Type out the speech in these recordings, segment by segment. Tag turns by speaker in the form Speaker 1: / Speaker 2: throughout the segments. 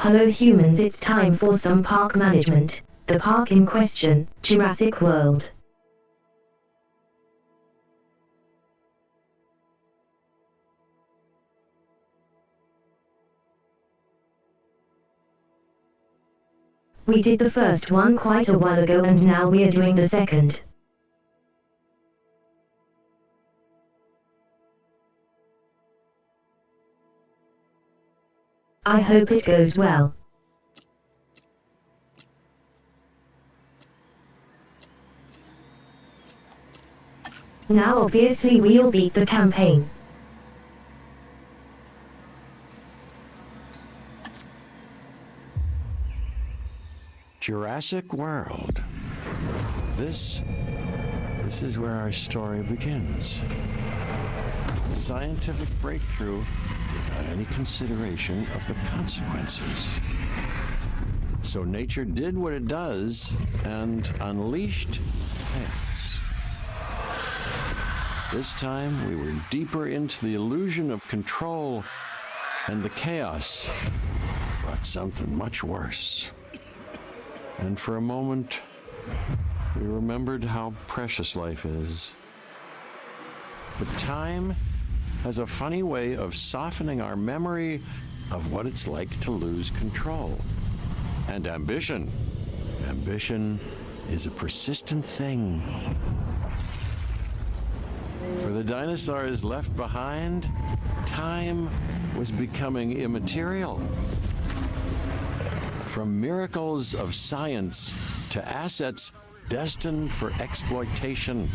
Speaker 1: Hello humans, it's time for some park management. The park in question, Jurassic World. We did the first one quite a while ago and now we are doing the second. I hope it goes well. Now obviously we'll beat the campaign.
Speaker 2: Jurassic World. This is where our story begins. Scientific breakthrough without any consideration of the consequences. So nature did what it does and unleashed chaos. This time we were deeper into the illusion of control, and the chaos brought something much worse. And for a moment, we remembered how precious life is. But time has a funny way of softening our memory of what it's like to lose control. And ambition is a persistent thing. For the dinosaurs left behind, time was becoming immaterial. From miracles of science to assets destined for exploitation.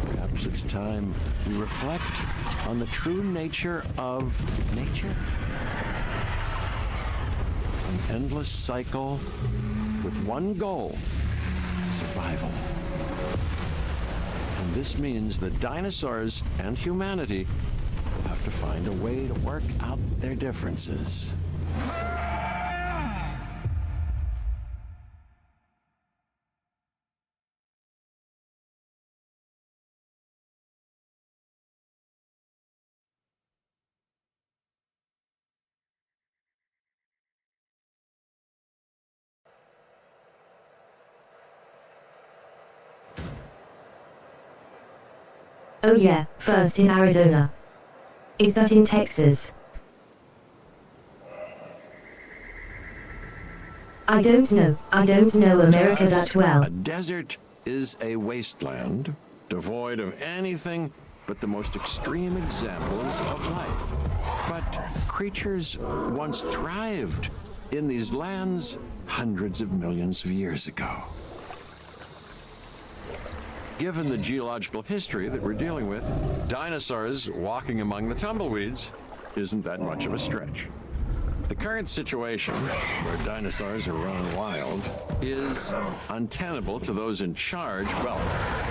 Speaker 2: Perhaps it's time we reflect on the true nature of nature. An endless cycle with one goal: survival. And this means that dinosaurs and humanity will have to find a way to work out their differences.
Speaker 1: Oh yeah, first in Arizona. Is that in Texas? I don't know America that well.
Speaker 2: A desert is a wasteland, devoid of anything but the most extreme examples of life. But creatures once thrived in these lands hundreds of millions of years ago. Given the geological history that we're dealing with, dinosaurs walking among the tumbleweeds isn't that much of a stretch. The current situation, where dinosaurs are running wild, is untenable to those in charge, well,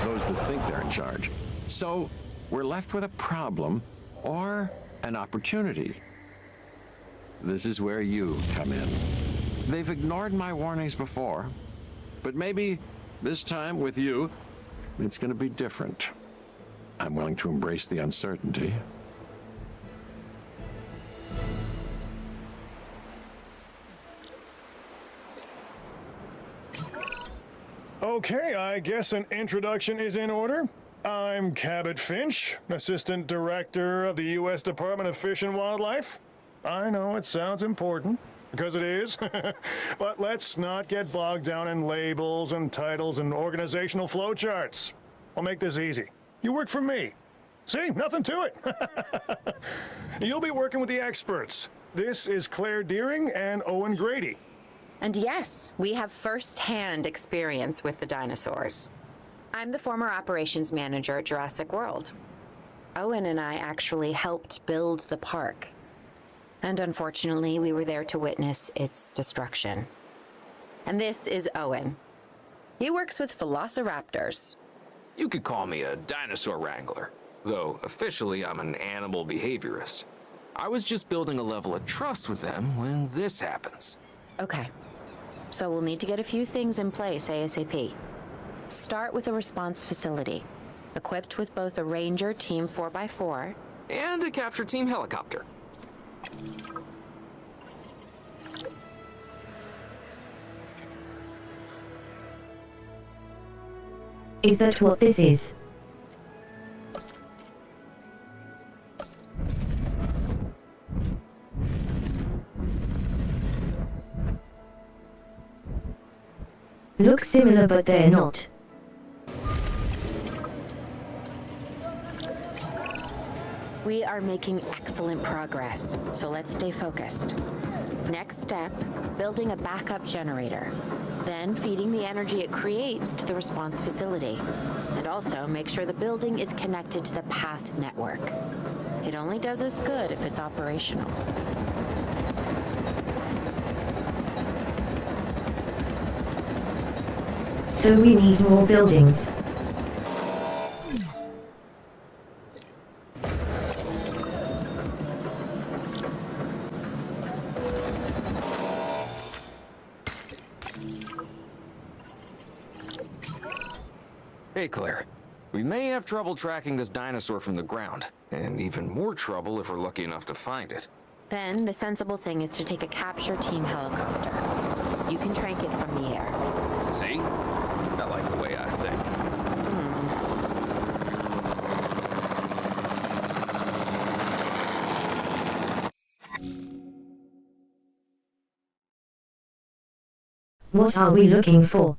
Speaker 2: those that think they're in charge. So we're left with a problem or an opportunity. This is where you come in. They've ignored my warnings before, but maybe this time with you, it's going to be different. I'm willing to embrace the uncertainty.
Speaker 3: Okay, I guess an introduction is in order. I'm Cabot Finch, Assistant Director of the U.S. Department of Fish and Wildlife. I know it sounds important, because it is, but let's not get bogged down in labels and titles and organizational flowcharts. I'll make this easy. You work for me. See, nothing to it. You'll be working with the experts. This is Claire Deering and Owen Grady.
Speaker 4: And yes, we have first-hand experience with the dinosaurs. I'm the former operations manager at Jurassic World. Owen and I actually helped build the park. And unfortunately, we were there to witness its destruction. And this is Owen. He works with velociraptors.
Speaker 5: You could call me a dinosaur wrangler, though officially I'm an animal behaviorist. I was just building a level of trust with them when this happens.
Speaker 4: Okay. So we'll need to get a few things in place ASAP. Start with a response facility, equipped with both a Ranger Team 4x4
Speaker 5: And a capture team helicopter.
Speaker 1: Is that what this is? Looks similar, but they're not.
Speaker 4: We are making excellent progress, so let's stay focused. Next step, building a backup generator. Then feeding the energy it creates to the response facility. And also make sure the building is connected to the path network. It only does us good if it's operational.
Speaker 1: So we need more buildings.
Speaker 5: Hey, Claire. We may have trouble tracking this dinosaur from the ground, and even more trouble if we're lucky enough to find it.
Speaker 4: Then the sensible thing is to take a capture team helicopter. You can trank it from the air.
Speaker 5: See? I like the way I think.
Speaker 1: What are we looking for?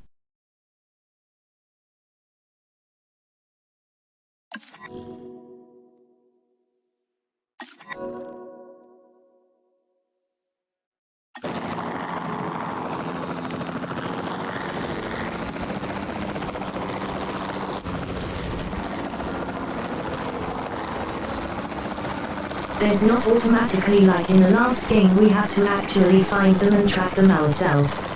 Speaker 1: There's not automatically like in the last game, we have to actually find them and track them ourselves.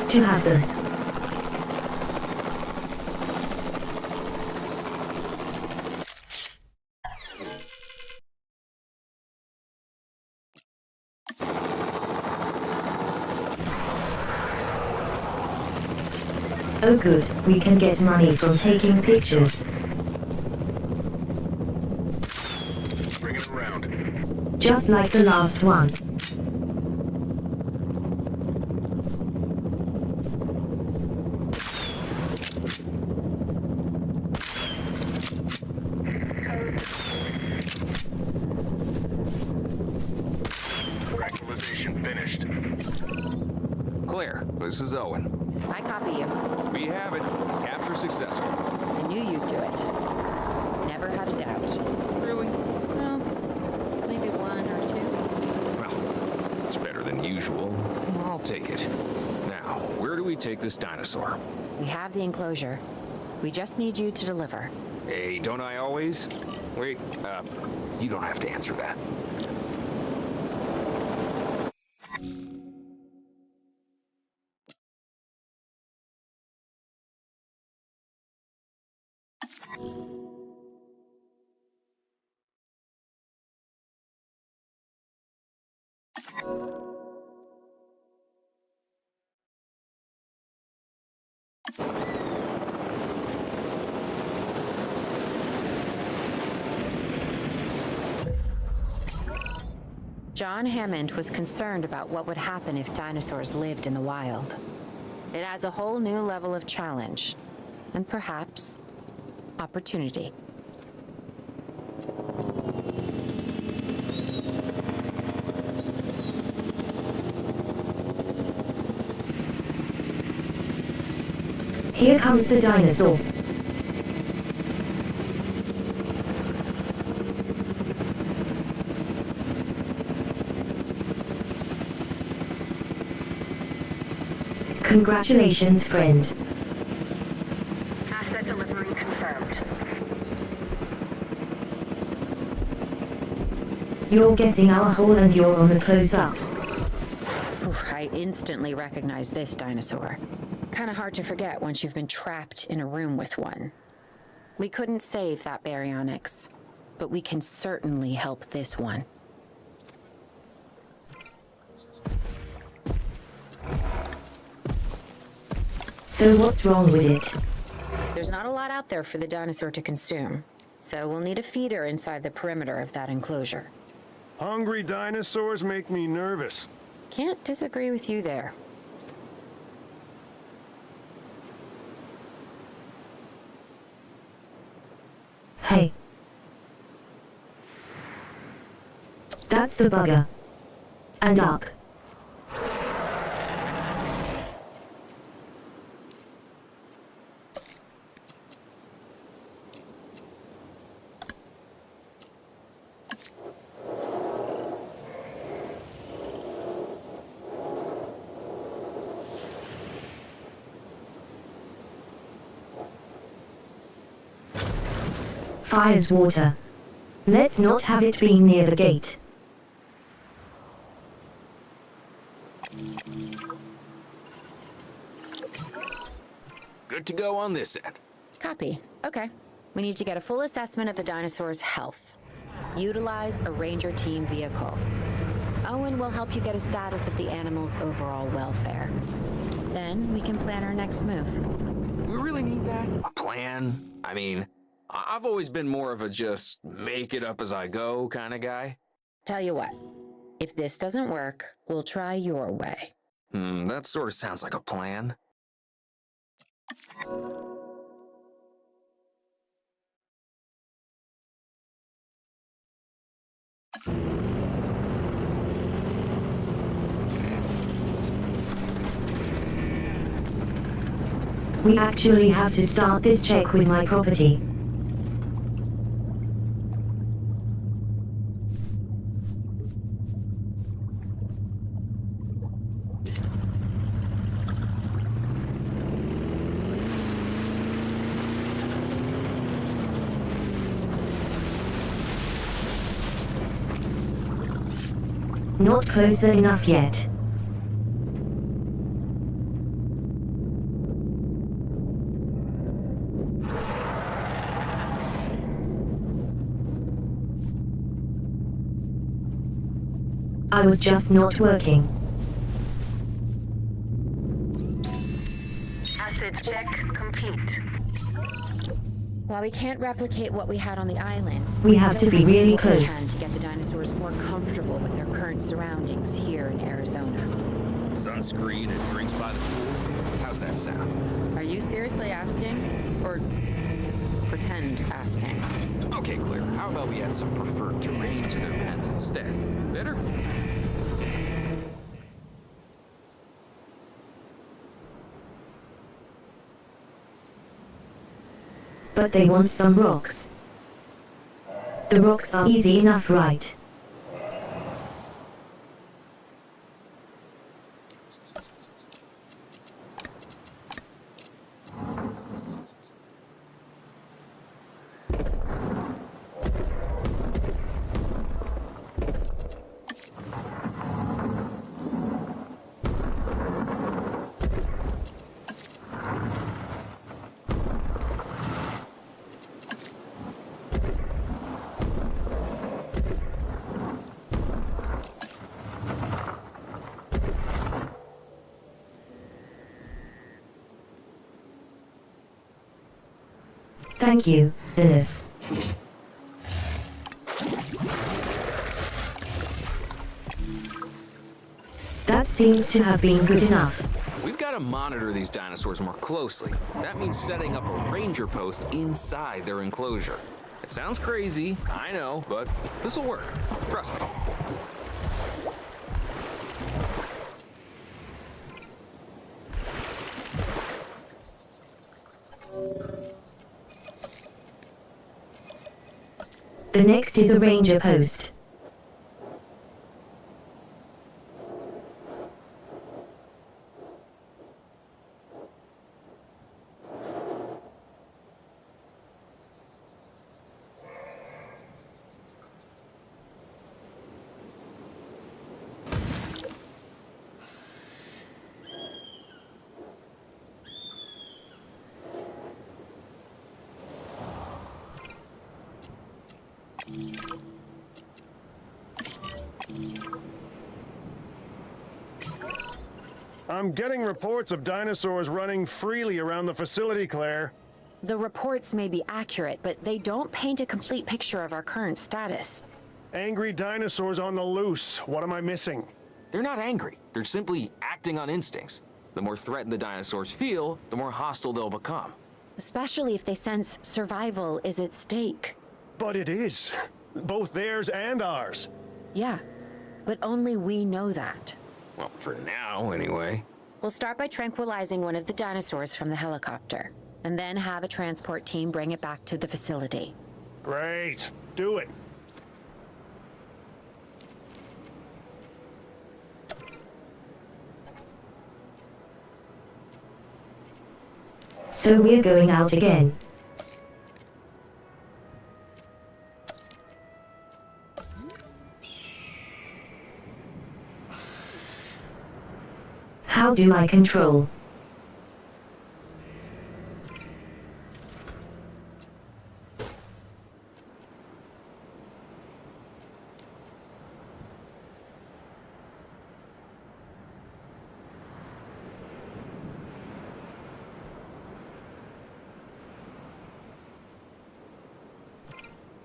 Speaker 1: To have them. Oh good, we can get money from taking pictures.
Speaker 3: Bring it around.
Speaker 1: Just like the last one.
Speaker 3: Tranquilization finished.
Speaker 5: Claire, this is Owen.
Speaker 4: I copy you.
Speaker 5: We have it. Capture successful.
Speaker 4: I knew you'd do it. Never had a doubt.
Speaker 5: Really?
Speaker 4: Well, maybe one or two.
Speaker 5: Well, it's better than usual. I'll take it. Now, where do we take this dinosaur?
Speaker 4: We have the enclosure. We just need you to deliver.
Speaker 5: Hey, don't I always? Wait, you don't have to answer that.
Speaker 4: John Hammond was concerned about what would happen if dinosaurs lived in the wild. It adds a whole new level of challenge, and perhaps opportunity.
Speaker 1: Here comes the dinosaur. Congratulations, friend.
Speaker 6: Asset delivery confirmed.
Speaker 1: You're guessing our hole and you're on the close-up.
Speaker 4: Oof, I instantly recognize this dinosaur. Kinda hard to forget once you've been trapped in a room with one. We couldn't save that baryonyx, but we can certainly help this one.
Speaker 1: So what's wrong with it?
Speaker 4: There's not a lot out there for the dinosaur to consume, so we'll need a feeder inside the perimeter of that enclosure.
Speaker 3: Hungry dinosaurs make me nervous.
Speaker 4: Can't disagree with you there.
Speaker 1: Hey. That's the bugger. And up. fires water. Let's not have it being near the gate.
Speaker 5: Good to go on this end.
Speaker 4: Copy. Okay. We need to get a full assessment of the dinosaur's health. Utilize a ranger team vehicle. Owen will help you get a status of the animal's overall welfare. Then we can plan our next move.
Speaker 5: We really need that? A plan? I mean, I've always been more of a just make it up as I go kind of guy.
Speaker 4: Tell you what, if this doesn't work, we'll try your way.
Speaker 5: That sort of sounds like a plan.
Speaker 1: We actually have to start this check with my property. Not closer enough yet. I was just not working.
Speaker 4: Acid check complete. While we can't replicate what we had on the islands,
Speaker 1: We have to be really close.
Speaker 4: to get the dinosaurs more comfortable with their current surroundings here in Arizona.
Speaker 5: Sunscreen and drinks by the pool. How's that sound?
Speaker 4: Are you seriously asking? Or pretend asking?
Speaker 5: Okay, Claire, how about we add some preferred terrain to their pens instead? Better?
Speaker 1: But they want some rocks. The rocks are easy enough, right? Thank you, Dennis. That seems to have been good enough.
Speaker 5: We've got to monitor these dinosaurs more closely. That means setting up a ranger post inside their enclosure. It sounds crazy, I know, but this'll work. Trust me.
Speaker 1: The next is a ranger post.
Speaker 3: I'm getting reports of dinosaurs running freely around the facility, Claire.
Speaker 4: The reports may be accurate, but they don't paint a complete picture of our current status.
Speaker 3: Angry dinosaurs on the loose. What am I missing?
Speaker 5: They're not angry. They're simply acting on instincts. The more threatened the dinosaurs feel, the more hostile they'll become.
Speaker 4: Especially if they sense survival is at stake.
Speaker 3: But it is. Both theirs and ours.
Speaker 4: Yeah, but only we know that.
Speaker 5: Well, for now, anyway.
Speaker 4: We'll start by tranquilizing one of the dinosaurs from the helicopter, and then have a transport team bring it back to the facility.
Speaker 3: Great. Do it.
Speaker 1: So we're going out again. How do I control?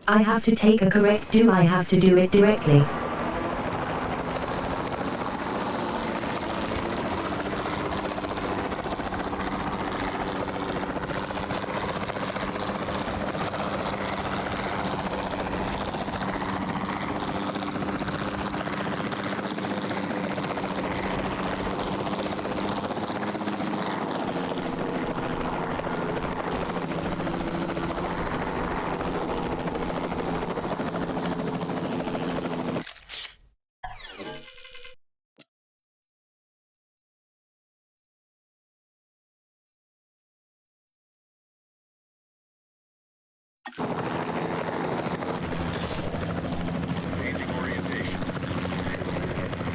Speaker 1: I have to take a correct. Do I have to do it directly?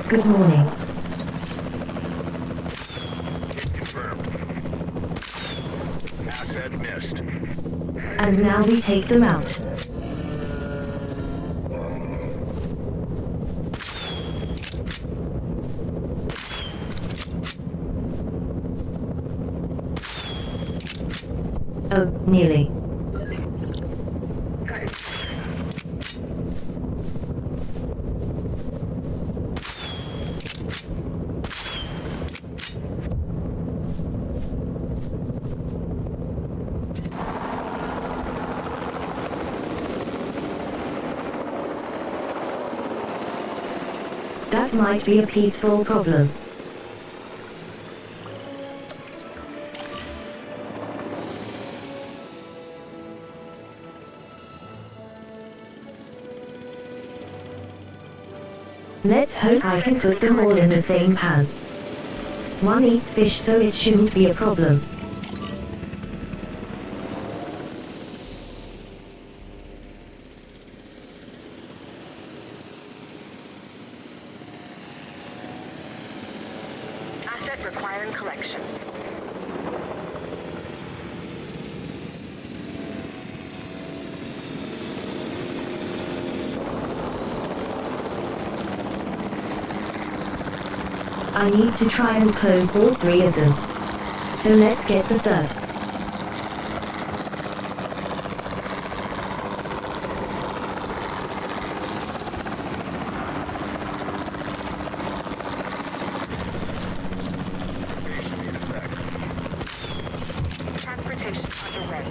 Speaker 1: Good morning.
Speaker 6: Confirmed. Asset missed.
Speaker 1: And now we take them out. Oh, nearly. That might be a peaceful problem. Let's hope I can put them all in the same pan. One eats fish, so it shouldn't be a problem.
Speaker 7: Asset requiring collection.
Speaker 1: I need to try and close all three of them. So let's get the third.
Speaker 7: Transportation underway.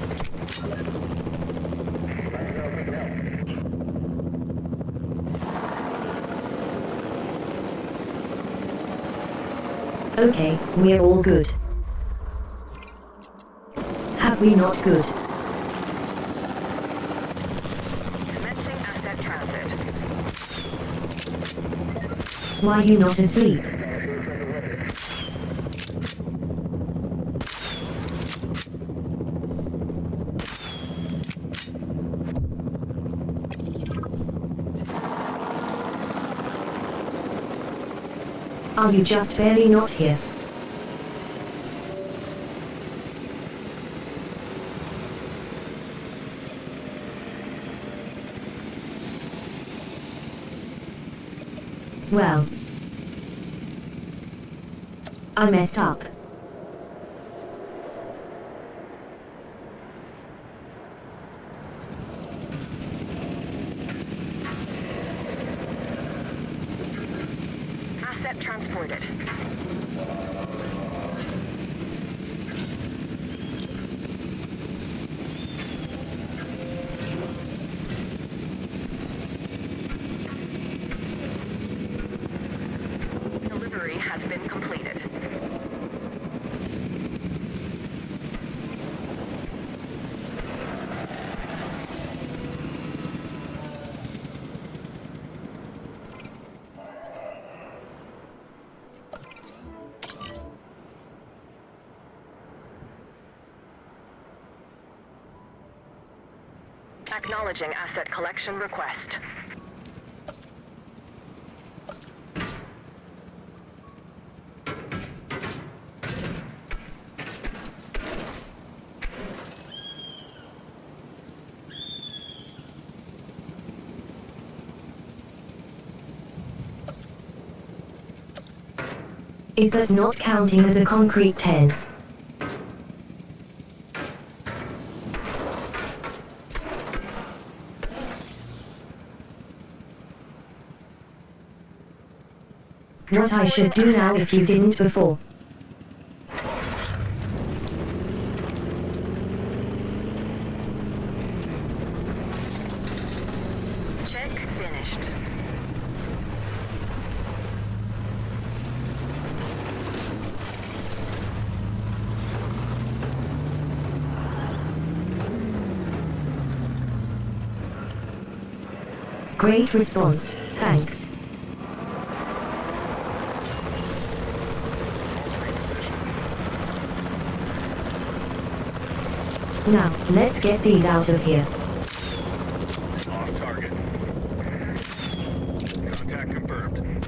Speaker 1: Okay, we're all good. Have we not good?
Speaker 7: Commencing asset transit.
Speaker 1: Why you not asleep? Are you just barely not here? Well, I messed up.
Speaker 7: Asset transported. Delivery has been completed. Acknowledging asset collection request.
Speaker 1: Is that not counting as a concrete 10? What I should do now if you didn't before.
Speaker 7: Check finished.
Speaker 1: Great response, thanks. Now, let's get these out of here.
Speaker 6: Off target. Contact confirmed.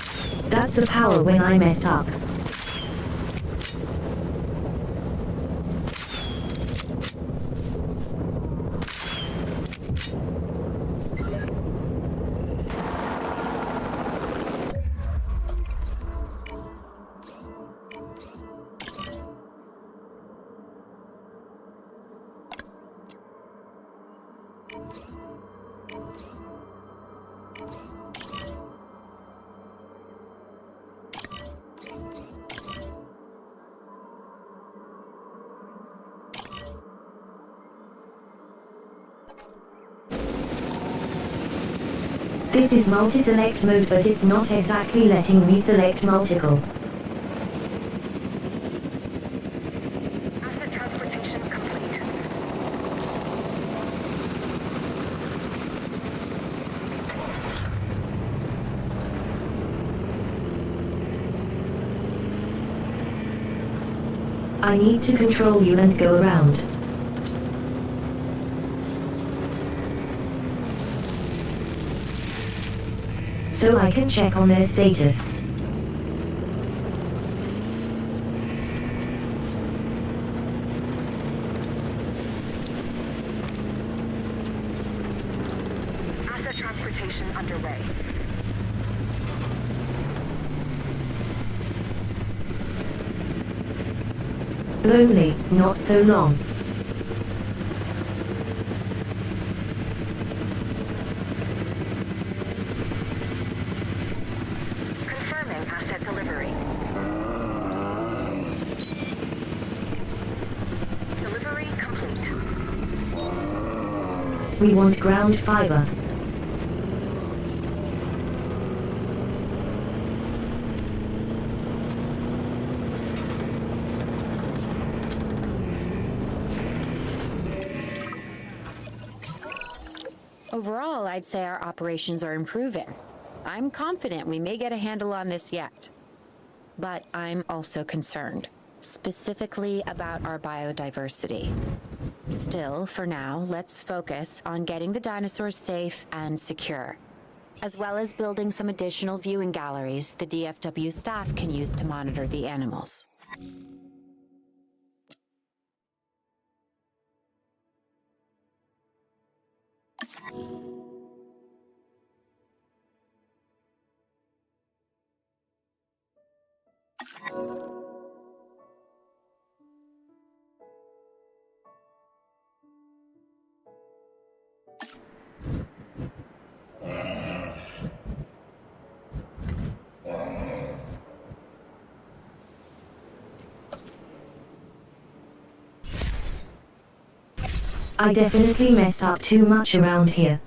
Speaker 1: That's the power when I messed up. This is multi-select mode, but it's not exactly letting me select multiple.
Speaker 7: Asset transportation complete.
Speaker 1: I need to control you and go around. So I can check on their status.
Speaker 7: Asset transportation underway.
Speaker 1: Lonely, not so long.
Speaker 7: Confirming asset delivery. Delivery complete.
Speaker 1: We want ground fiber.
Speaker 4: Overall, I'd say our operations are improving. I'm confident we may get a handle on this yet. But I'm also concerned, specifically about our biodiversity. Still, for now, let's focus on getting the dinosaurs safe and secure, as well as building some additional viewing galleries the DFW staff can use to monitor the animals.
Speaker 1: I definitely messed up too much around here.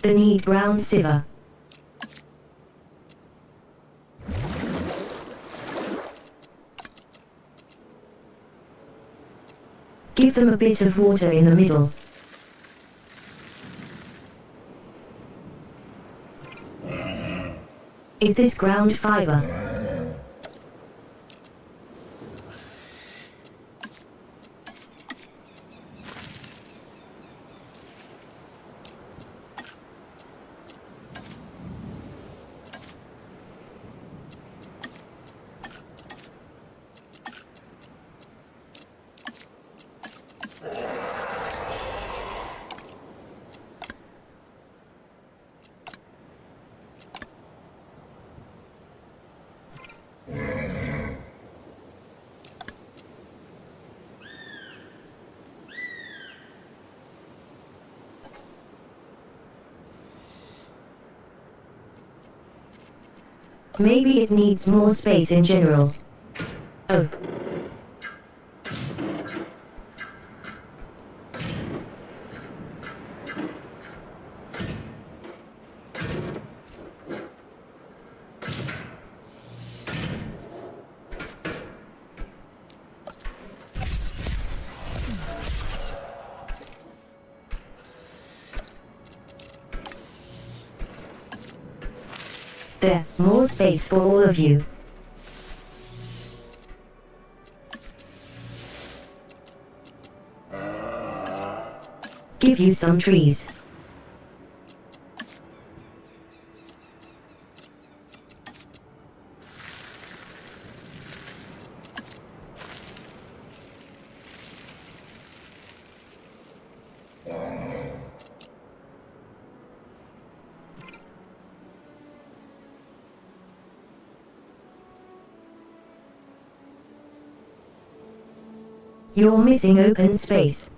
Speaker 1: The need brown siver. Give them a bit of water in the middle. Is this ground fiber? Maybe it needs more space in general. Oh. There, more space for all of you. Give you some trees. You're missing open space.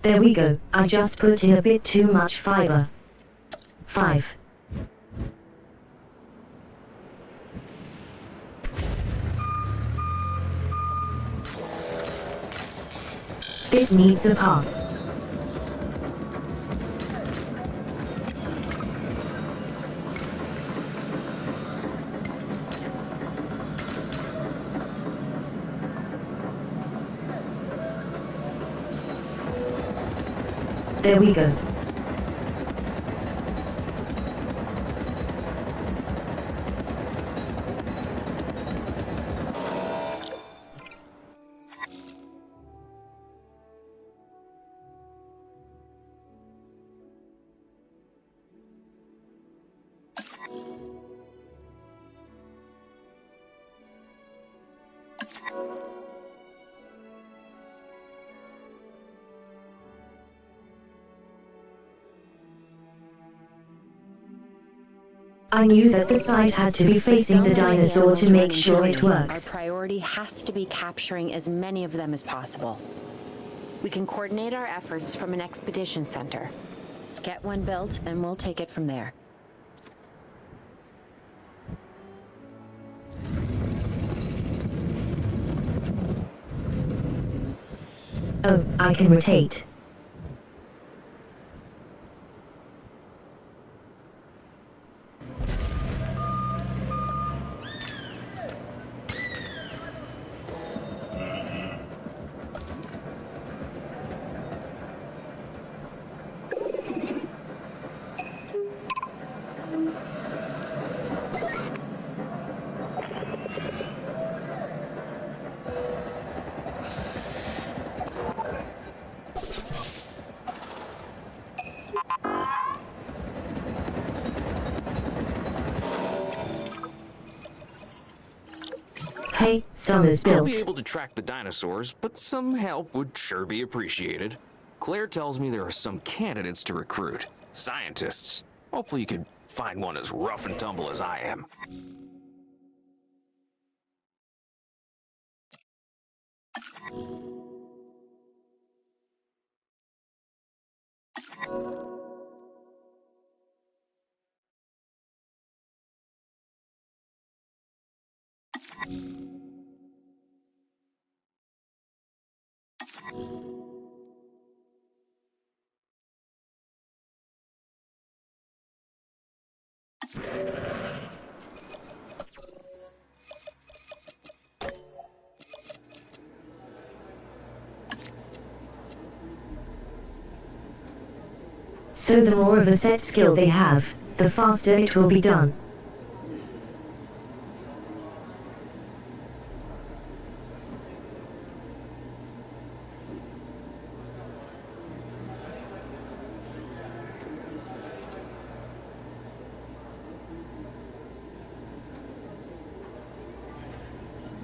Speaker 1: There we go, I just put in a bit too much fiber. 5. This needs a path. There we go. I knew that the site had to be facing the dinosaur to make sure it works.
Speaker 4: Our priority has to be capturing as many of them as possible. We can coordinate our efforts from an expedition center. Get one built, and we'll take it from there.
Speaker 1: Oh, I can rotate. Hey, summer's
Speaker 5: I'll
Speaker 1: built.
Speaker 5: be able to track the dinosaurs, but some help would sure be appreciated. Claire tells me there are some candidates to recruit. Scientists. Hopefully you could find one as rough and tumble as I am.
Speaker 1: So the more of a set skill they have, the faster it will be done.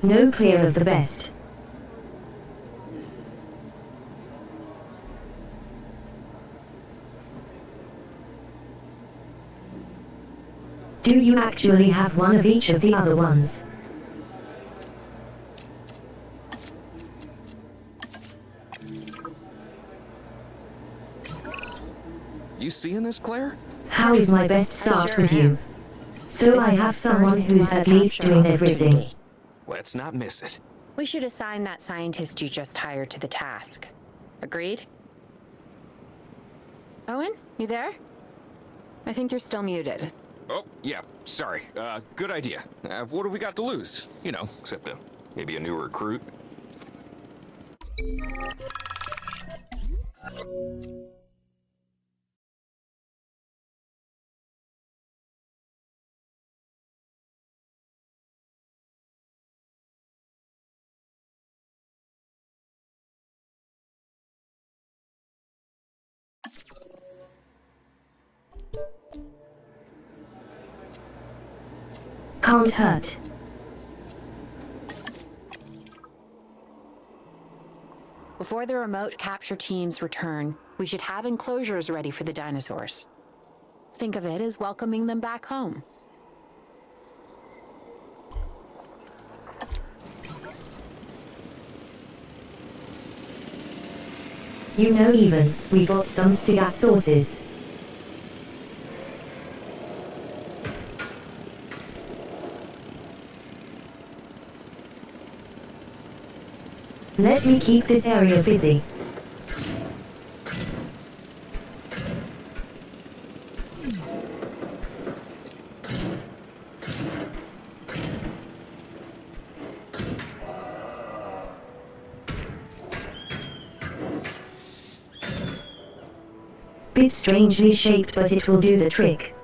Speaker 1: No clear of the best. Do you actually have one of each of the other ones?
Speaker 5: You seeing this, Claire?
Speaker 1: How is my best start
Speaker 4: sure
Speaker 1: with
Speaker 4: am.
Speaker 1: you? So I
Speaker 4: This is
Speaker 1: have
Speaker 4: our
Speaker 1: someone
Speaker 4: first
Speaker 1: who's at
Speaker 4: live
Speaker 1: least
Speaker 4: capture
Speaker 1: doing everything.
Speaker 4: opportunity.
Speaker 5: Let's not miss it.
Speaker 4: We should assign that scientist you just hired to the task. Agreed? Owen, you there? I think you're still muted.
Speaker 5: Oh, yeah, sorry. Good idea. What do we got to lose? You know, except maybe a new recruit.
Speaker 1: Can't hurt.
Speaker 4: Before the remote capture teams return, we should have enclosures ready for the dinosaurs. Think of it as welcoming them back home.
Speaker 1: You know, even, we got some stegosaurus. Let me keep this area busy. Bit strangely shaped, but it will do the trick.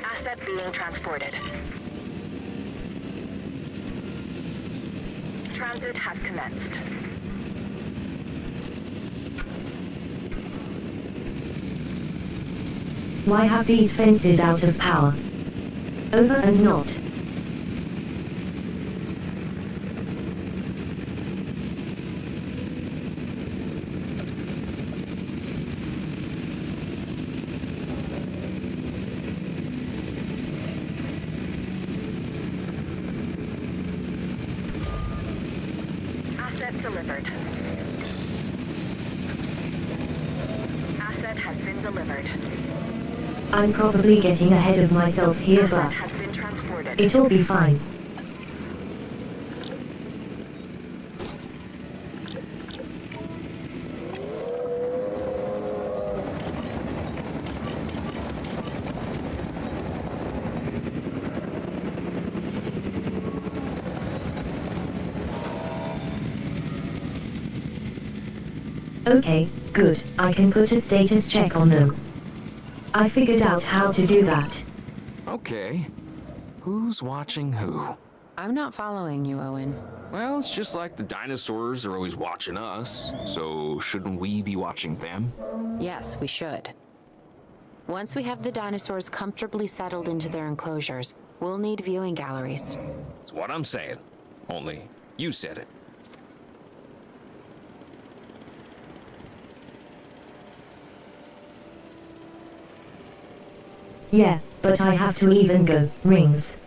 Speaker 7: Asset being transported. Transit has commenced.
Speaker 1: Why have these fences out of power? Over and not.
Speaker 7: Asset delivered. Asset has been delivered.
Speaker 1: I'm probably getting ahead of myself here,
Speaker 7: Asset
Speaker 1: but
Speaker 7: has been transported.
Speaker 1: it'll be fine. Okay, good. I can put a status check on them. I figured out how to do that.
Speaker 5: Okay. Who's watching who?
Speaker 4: I'm not following you, Owen.
Speaker 5: Well, it's just like the dinosaurs are always watching us, so shouldn't we be watching them?
Speaker 4: Yes, we should. Once we have the dinosaurs comfortably settled into their enclosures, we'll need viewing galleries.
Speaker 5: That's what I'm saying. Only you said it.
Speaker 1: Yeah, but I have to even go. Rings.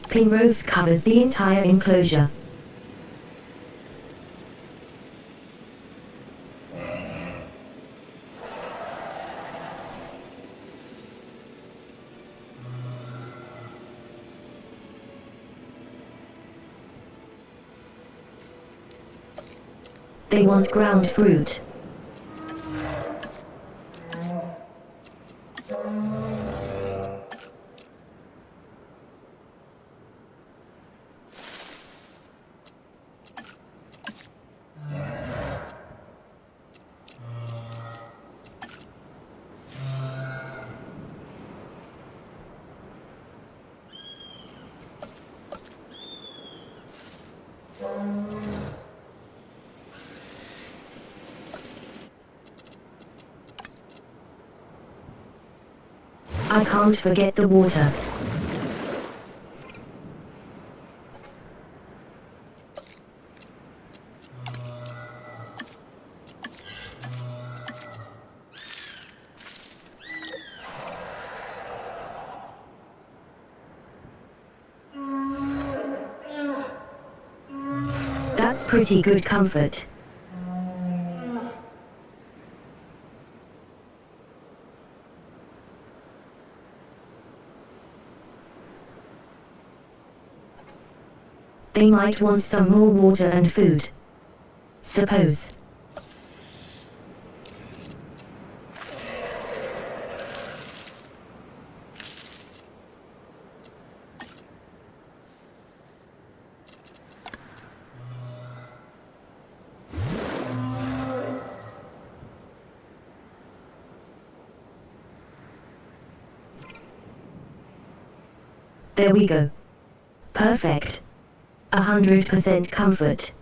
Speaker 1: Pin roofs covers the entire enclosure. They want ground fruit. I can't forget the water. That's pretty good comfort. They might want some more water and food. Suppose. There we go. Perfect. 100% comfort.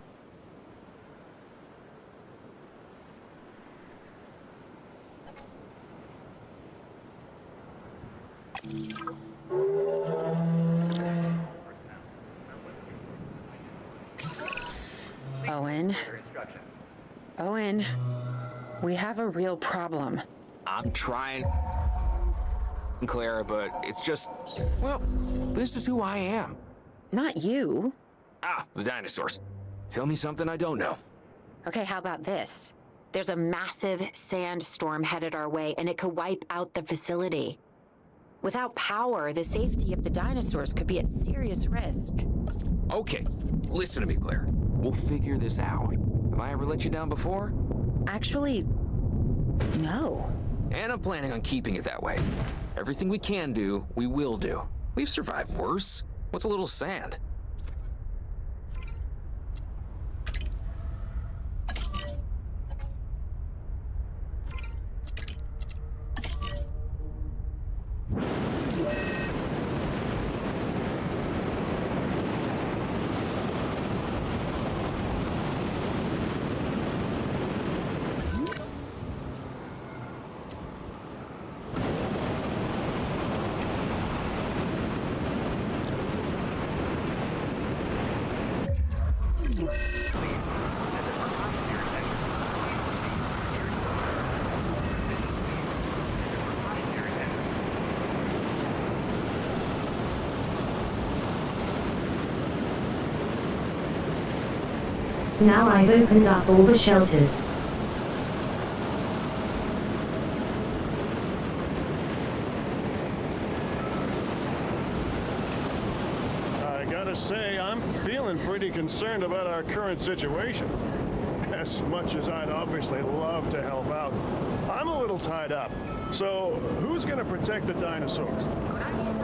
Speaker 4: Owen. Owen. We have a real problem.
Speaker 5: I'm trying, Clara, but it's just, well, this is who I am.
Speaker 4: Not you.
Speaker 5: Ah, the dinosaurs. Tell me something I don't know.
Speaker 4: Okay, how about this? There's a massive sandstorm headed our way, and it could wipe out the facility. Without power, the safety of the dinosaurs could be at serious risk.
Speaker 5: Okay, listen to me, Claire. We'll figure this out. Have I ever let you down before?
Speaker 4: Actually, no.
Speaker 5: And I'm planning on keeping it that way. Everything we can do, we will do. We've survived worse. What's a little sand?
Speaker 1: Now I've opened up all the shelters.
Speaker 3: I gotta say, I'm feeling pretty concerned about our current situation. As much as I'd obviously love to help out, I'm a little tied up. So, who's gonna protect the dinosaurs?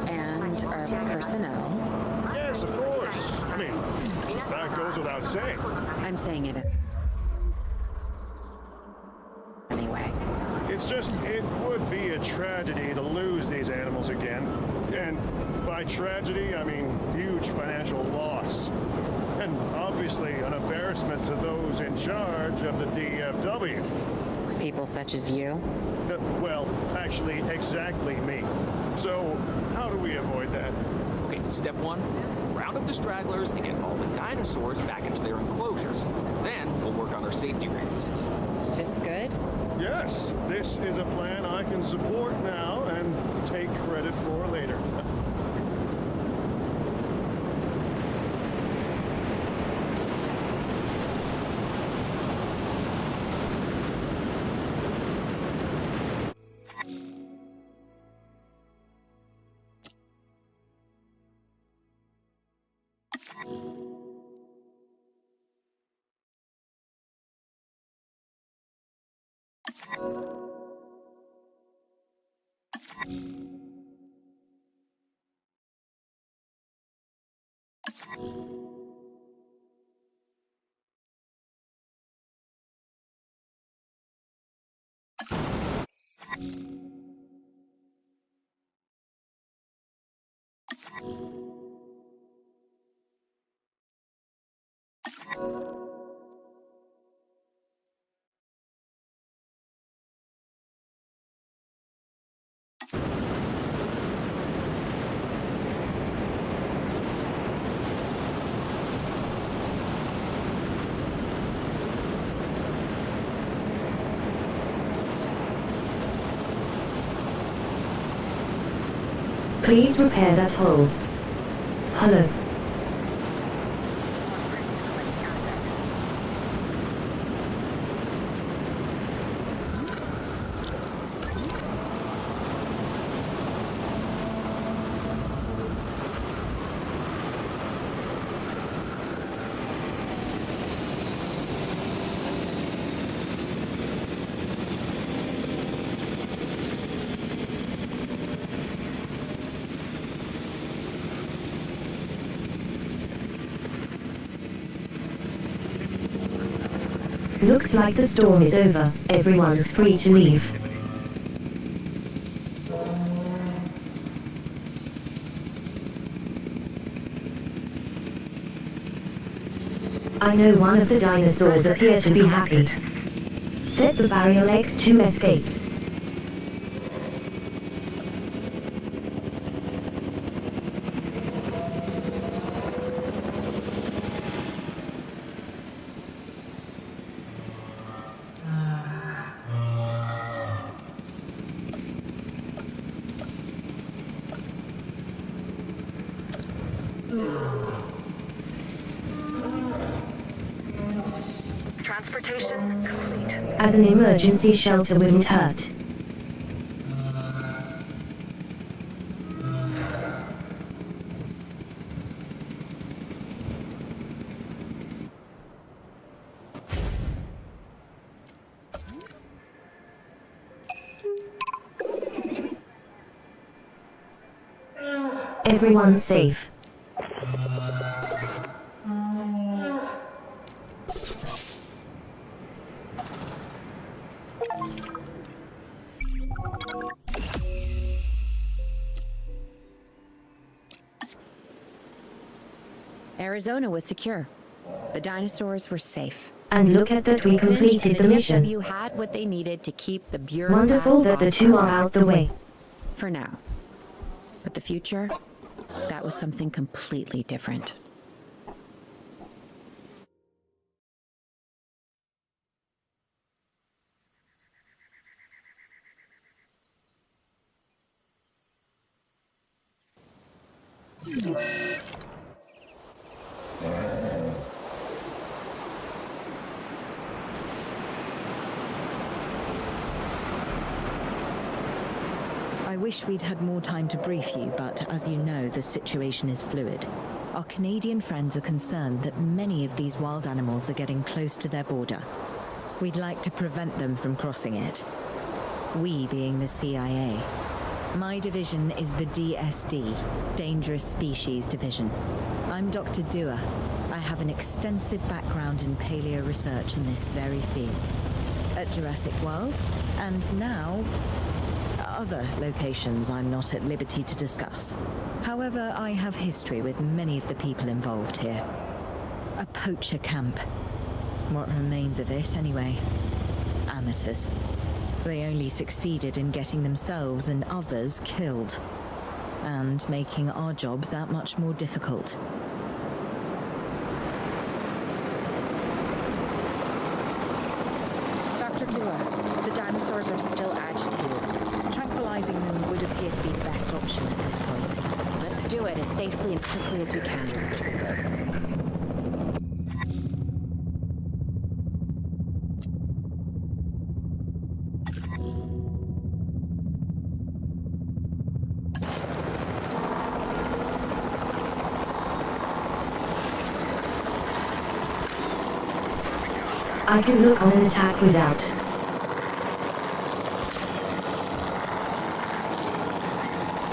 Speaker 4: And our personnel.
Speaker 3: Yes, of course. I mean, that goes without saying.
Speaker 4: I'm saying it anyway.
Speaker 3: It's just, it would be a tragedy to lose these animals again. And by tragedy, I mean huge financial loss. And obviously an embarrassment to those in charge of the DFW.
Speaker 4: People such as you.
Speaker 3: Well, actually, exactly me. So, how do we avoid that?
Speaker 5: Okay, step one, round up the stragglers and get all the dinosaurs back into their enclosures. Then we'll work on their safety rings.
Speaker 4: This good?
Speaker 3: Yes, this is a plan I can support now and take credit for later.
Speaker 1: Please repair that hole. Hello. Looks like the storm is over. Everyone's free to leave. I know one of the dinosaurs appear to be happy. Set the barrier legs to escapes.
Speaker 7: Transportation complete.
Speaker 1: As an emergency shelter wouldn't hurt. Everyone's safe.
Speaker 4: Arizona was secure. The dinosaurs were safe.
Speaker 1: And look at that, we
Speaker 4: Finch
Speaker 1: completed
Speaker 4: and
Speaker 1: the
Speaker 4: the
Speaker 1: mission.
Speaker 4: DFW had what they needed to keep the bureaucrats
Speaker 1: Wonderful that the
Speaker 4: off
Speaker 1: two
Speaker 4: our
Speaker 1: are out the
Speaker 4: backs.
Speaker 1: way.
Speaker 4: For now. But the future, that was something completely different.
Speaker 8: I wish we'd had more time to brief you, but as you know, the situation is fluid. Our Canadian friends are concerned that many of these wild animals are getting close to their border. We'd like to prevent them from crossing it. We being the CIA. My division is the DSD, Dangerous Species Division. I'm Dr. Dua. I have an extensive background in paleo research in this very field. At Jurassic World, and now other locations I'm not at liberty to discuss. However, I have history with many of the people involved here. A poacher camp. What remains of it, anyway. Amateurs. They only succeeded in getting themselves and others killed. And making our job that much more difficult.
Speaker 4: Dr. Dua, the dinosaurs are still agitated.
Speaker 8: Tranquilizing them would appear to be the best option at this point.
Speaker 4: Let's do it as safely and quickly as we can.
Speaker 1: I can look on an attack without.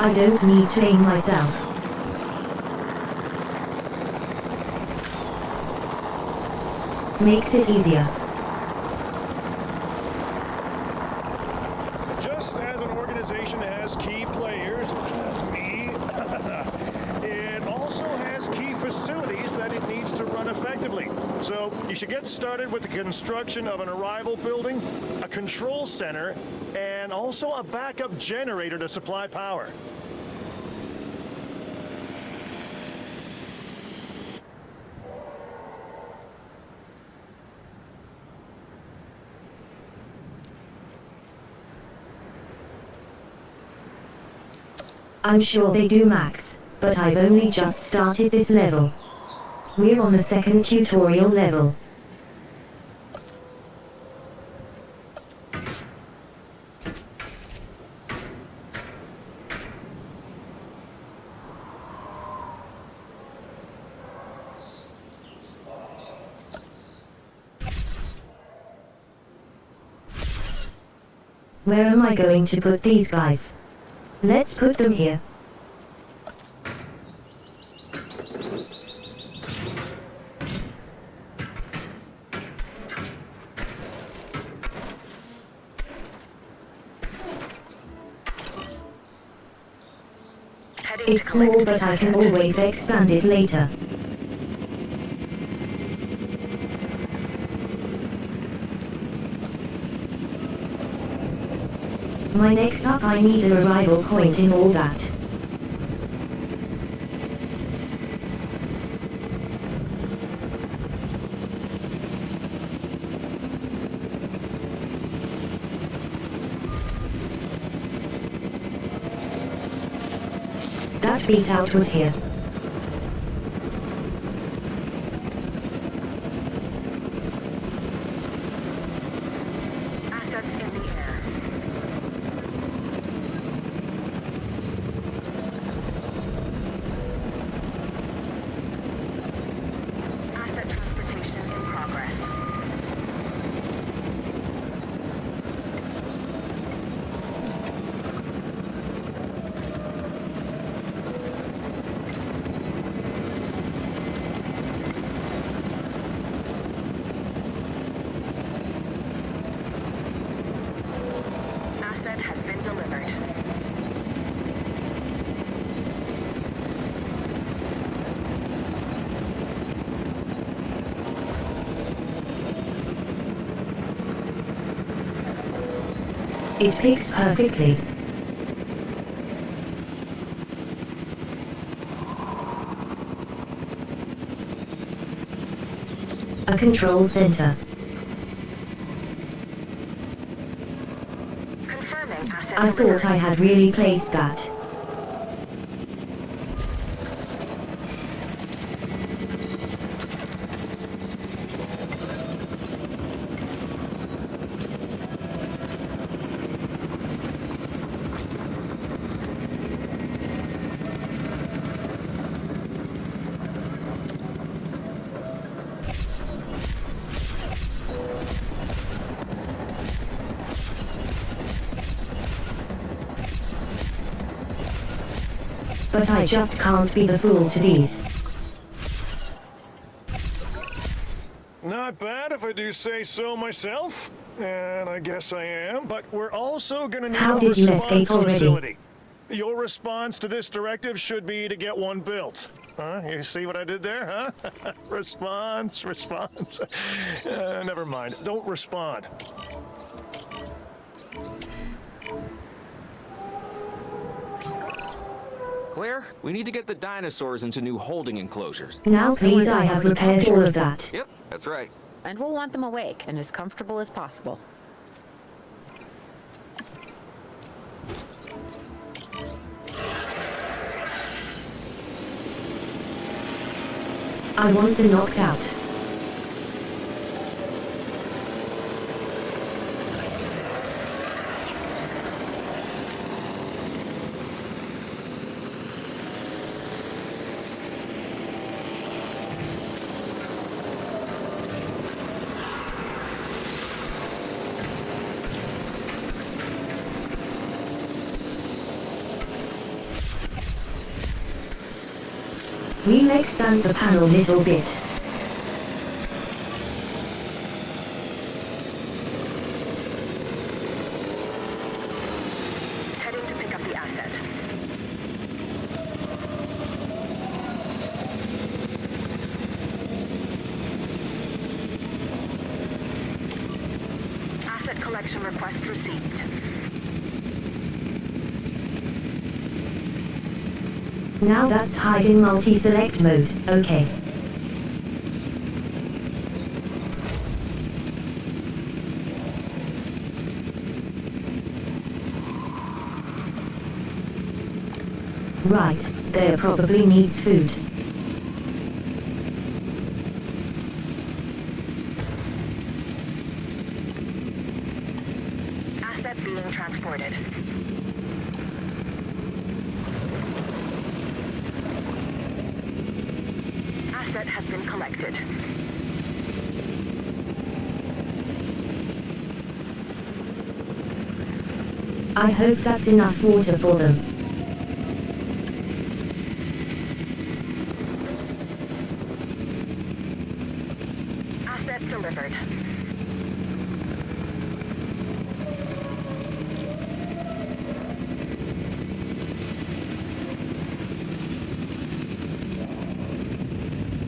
Speaker 1: I don't need to aim myself. Makes it easier.
Speaker 3: Just as an organization has key players, me, it also has key facilities that it needs to run effectively. So you should get started with the construction of an arrival building, a control center, and also a backup generator to supply power.
Speaker 1: I'm sure they do, Max, but I've only just started this level. We're on the second tutorial level. Where am I going to put these guys? Let's put them here. It's small, but I can always expand it later. My next up, I need an arrival point in all that. That beat-out was here.
Speaker 7: Assets in the air. Asset transportation in progress. Asset has been delivered.
Speaker 1: It picks perfectly. A control center.
Speaker 7: Confirming asset
Speaker 1: I
Speaker 7: delivery.
Speaker 1: thought I had really placed that. But I just can't be the fool to these.
Speaker 3: Not bad if I do say so myself. And I guess I am, but we're also gonna need
Speaker 1: How
Speaker 3: a
Speaker 1: did you
Speaker 3: response
Speaker 1: escape already?
Speaker 3: facility. Your response to this directive should be to get one built. Huh? You see what I did there, huh? Response. Never mind. Don't respond.
Speaker 5: Claire, we need to get the dinosaurs into new holding enclosures.
Speaker 1: Now please, I have repaired all of that.
Speaker 5: Yep, that's right.
Speaker 4: And we'll want them awake and as comfortable as possible.
Speaker 1: I want them knocked out. We'll expand the panel little bit.
Speaker 7: Heading to pick up the asset. Asset collection request received.
Speaker 1: Now that's hiding multi-select mode, okay. Right, there probably needs food.
Speaker 7: Asset being transported. Asset has been collected.
Speaker 1: I hope that's enough water for them.
Speaker 7: Asset delivered.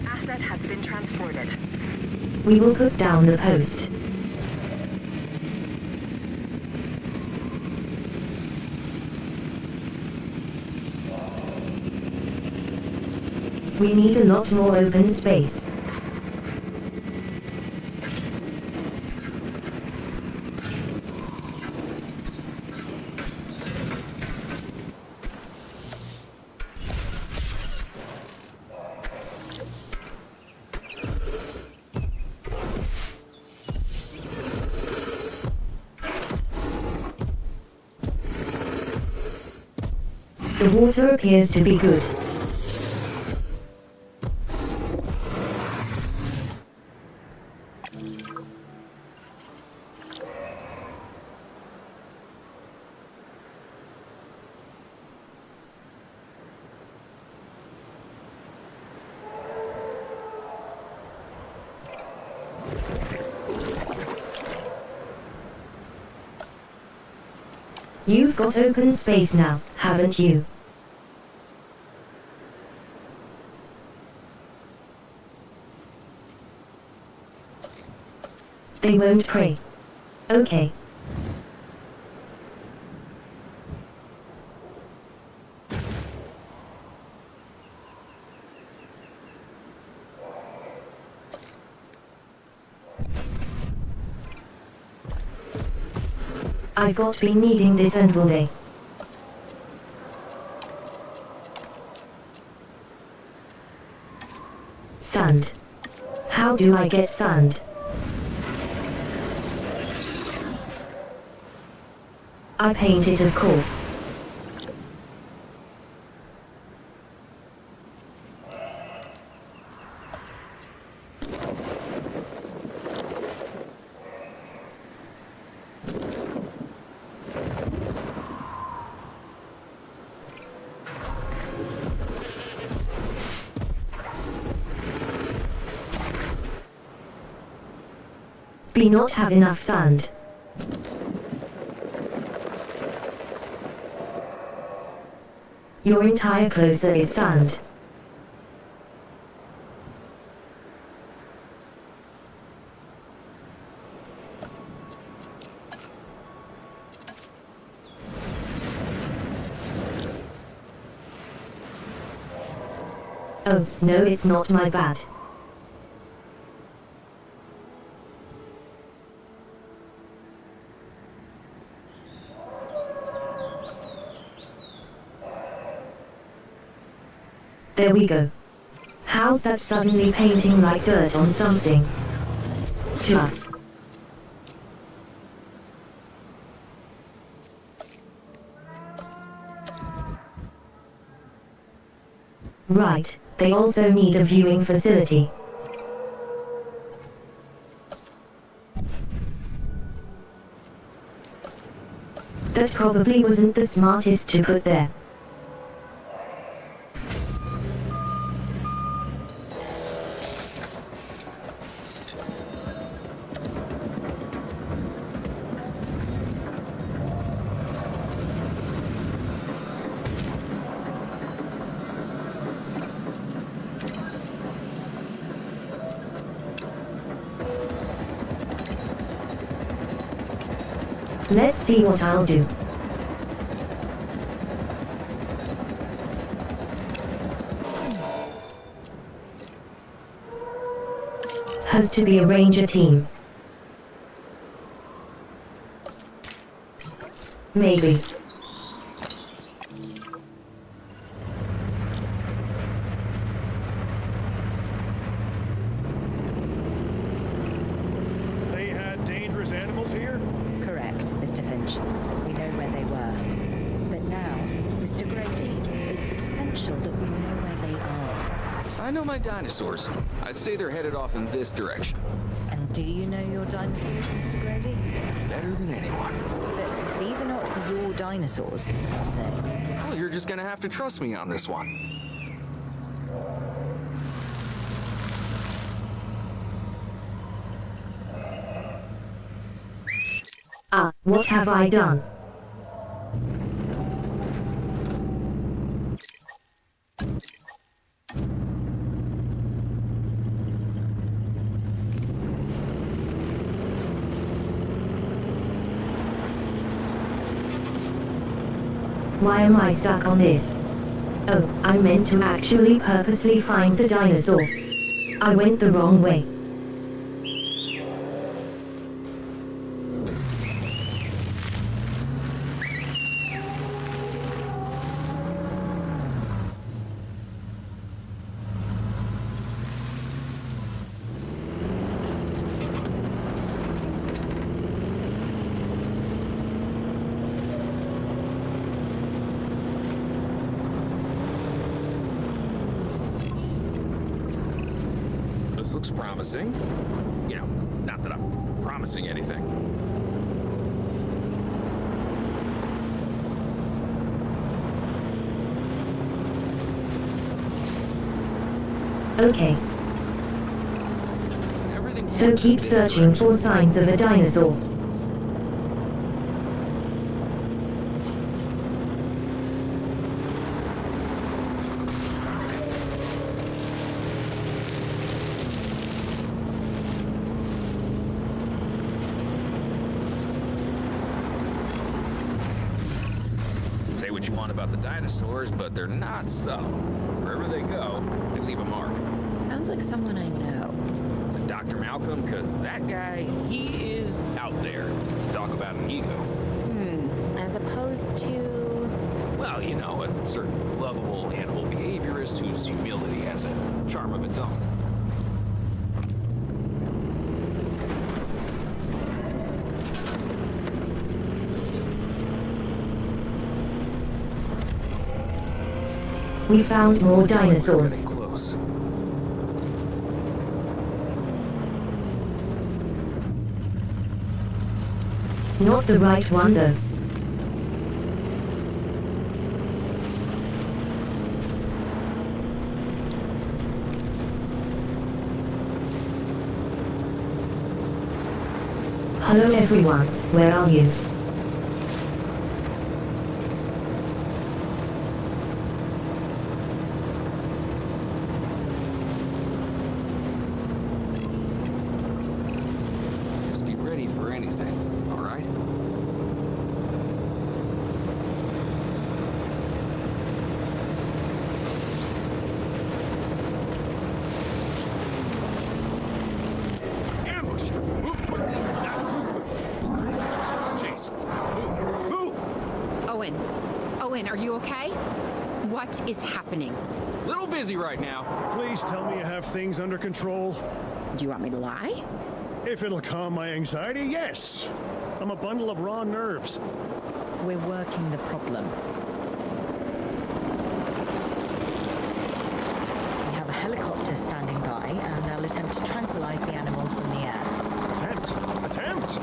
Speaker 7: Asset has been transported.
Speaker 1: We will put down the post. We need a lot more open space. The water appears to be good. You've got open space now, haven't you? They won't pray. Okay. I've got been needing this, and will they? Sand. How do I get sand? I paint it, of course. Be not have enough sand. Your entire closer is sand. Oh, no, it's not my bad. There we go. How's that suddenly painting like dirt on something? To us. Right, they also need a viewing facility. That probably wasn't the smartest to put there. Let's see what I'll do. Has to be a ranger team.
Speaker 5: I know my dinosaurs. I'd say they're headed off in this direction.
Speaker 8: And do you know your dinosaurs, Mr. Grady?
Speaker 5: Better than anyone.
Speaker 8: But these are not your dinosaurs, per se.
Speaker 5: Well, you're just gonna have to trust me on this one.
Speaker 1: Ah, what have I done? Why am I stuck on this? Oh, I meant to actually purposely find the dinosaur. I went the wrong way.
Speaker 5: This looks promising. You know, not that I'm promising anything.
Speaker 1: Okay,
Speaker 5: Everything
Speaker 1: so
Speaker 5: points in
Speaker 1: keep
Speaker 5: this
Speaker 1: searching for
Speaker 5: direction.
Speaker 1: signs of a dinosaur.
Speaker 5: Say what you want about the dinosaurs, but they're not subtle. Wherever they go, they leave a mark.
Speaker 4: Sounds like someone I know.
Speaker 5: Is it Dr. Malcolm? Because that guy, he is out there. Talk about an ego.
Speaker 4: As opposed to...
Speaker 5: Well, you know, a certain lovable animal behaviorist whose humility has a charm of its own.
Speaker 1: We found more dinosaurs.
Speaker 5: Getting close.
Speaker 1: Not the right one though. Hello everyone, where are you?
Speaker 5: Just be ready for anything, all right? Ambush! Move quickly, not too quickly. We'll trade minutes. Chase. Move! Move!
Speaker 4: Owen, are you okay? What is happening?
Speaker 5: Little busy right now.
Speaker 3: Please tell me you have things under control.
Speaker 4: Do you want me to lie?
Speaker 3: If it'll calm my anxiety, yes. I'm a bundle of raw nerves.
Speaker 8: We're working the problem. We have a helicopter standing by, and they'll attempt to tranquilize the animal from the air.
Speaker 3: Attempt?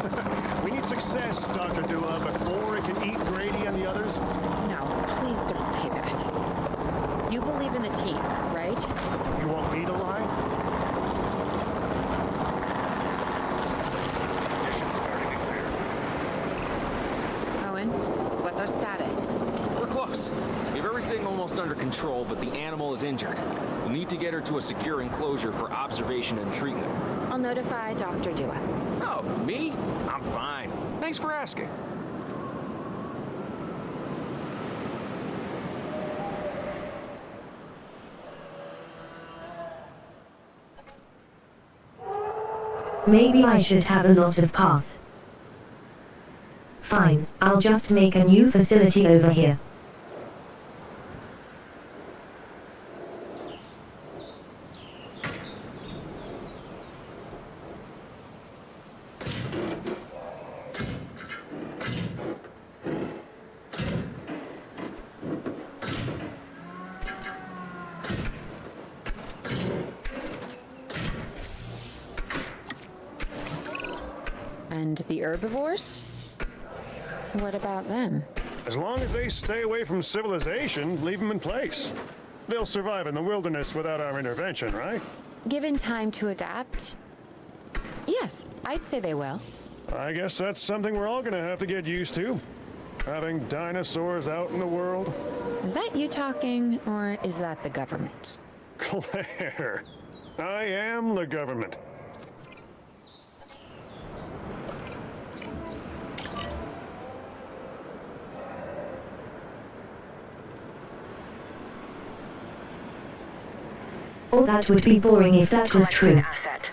Speaker 3: We need success, Dr. Dua, before it can eat Grady and the others.
Speaker 4: No, please don't say that. You believe in the team, right?
Speaker 3: You want me to lie?
Speaker 6: Conditions starting to clear.
Speaker 4: Owen, what's our status?
Speaker 5: We're close. We have everything almost under control, but the animal is injured. We'll need to get her to a secure enclosure for observation and treatment.
Speaker 4: I'll notify Dr. Dua.
Speaker 5: Oh, me? I'm fine. Thanks for asking.
Speaker 1: Maybe I should have a lot of path. Fine, I'll just make a new facility over here.
Speaker 4: And the herbivores? What about them?
Speaker 3: As long as they stay away from civilization, leave them in place. They'll survive in the wilderness without our intervention, right?
Speaker 4: Given time to adapt? Yes, I'd say they will.
Speaker 3: I guess that's something we're all gonna have to get used to. Having dinosaurs out in the world.
Speaker 4: Is that you talking, or is that the government?
Speaker 3: Claire, I am the government.
Speaker 1: Oh, that would be boring if that was
Speaker 7: Collecting
Speaker 1: true.
Speaker 7: asset.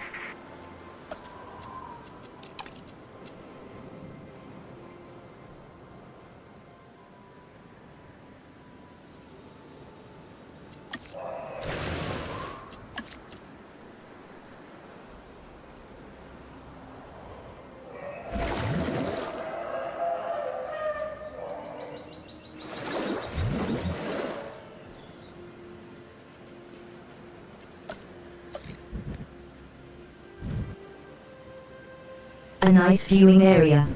Speaker 1: A nice viewing area.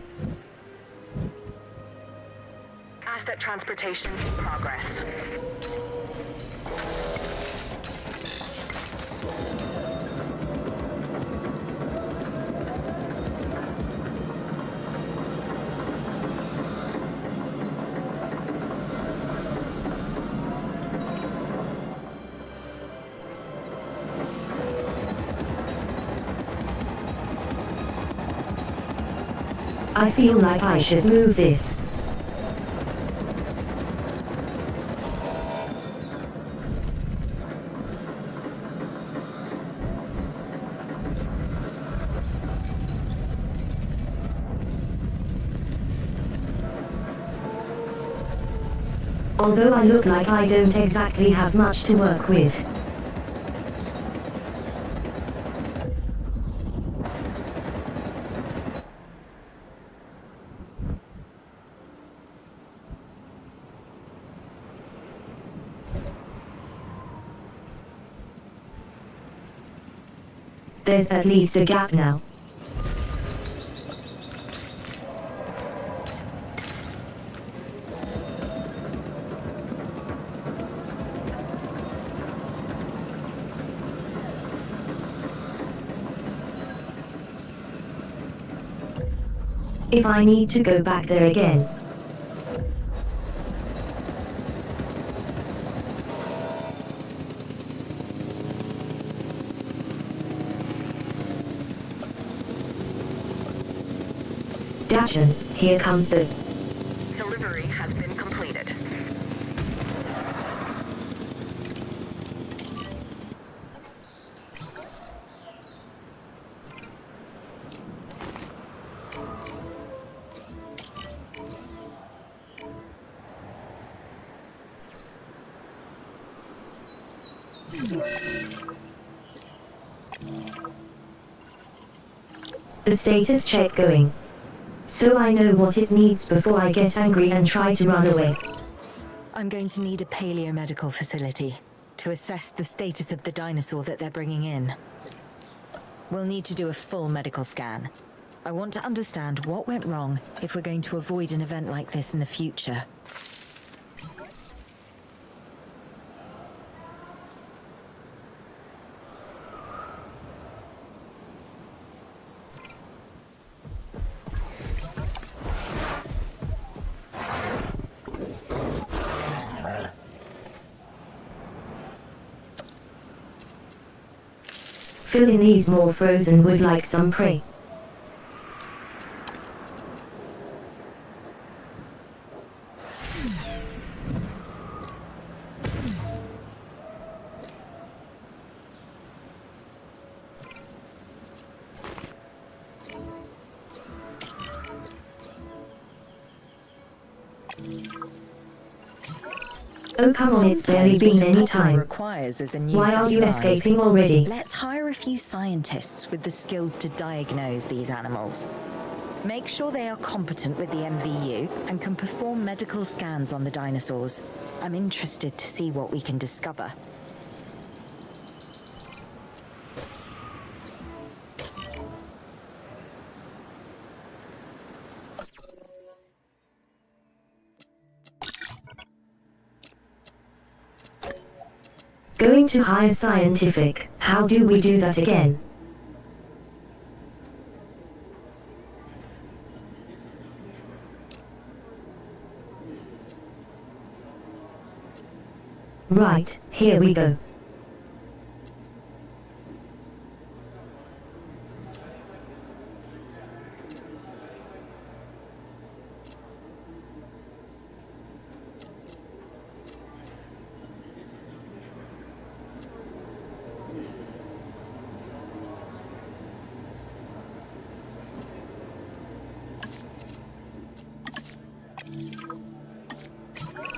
Speaker 7: Asset transportation in progress.
Speaker 1: I feel like I should move this. Although I look like I don't exactly have much to work with. There's at least a gap now. If I need to go back there again. Dashin, here comes the...
Speaker 7: Delivery has been completed.
Speaker 1: The status check going. So I know what it needs before I get angry and try to run away.
Speaker 8: I'm going to need a paleomedical facility to assess the status of the dinosaur that they're bringing in. We'll need to do a full medical scan. I want to understand what went wrong if we're going to avoid an event like this in the future.
Speaker 1: Fill in these more frozen wood like some prey. Oh come on, it's barely been any time.
Speaker 8: Requires is a new
Speaker 1: Why are
Speaker 8: set
Speaker 1: you
Speaker 8: of eyes.
Speaker 1: escaping already?
Speaker 8: Let's hire a few scientists with the skills to diagnose these animals. Make sure they are competent with the MVU and can perform medical scans on the dinosaurs. I'm interested to see what we can discover.
Speaker 1: Going to higher scientific, how do we do that again? Right, here we go.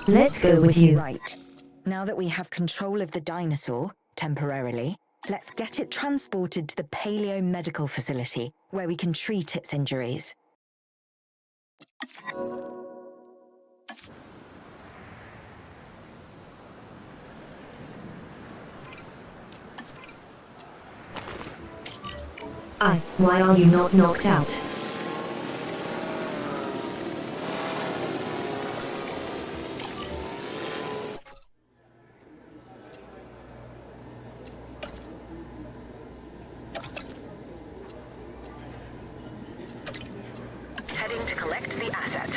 Speaker 1: Let's go with you.
Speaker 8: Right. Now that we have control of the dinosaur, temporarily, let's get it transported to the Paleo Medical Facility, where we can treat its injuries.
Speaker 1: Why are you not knocked out?
Speaker 7: Heading to collect the asset.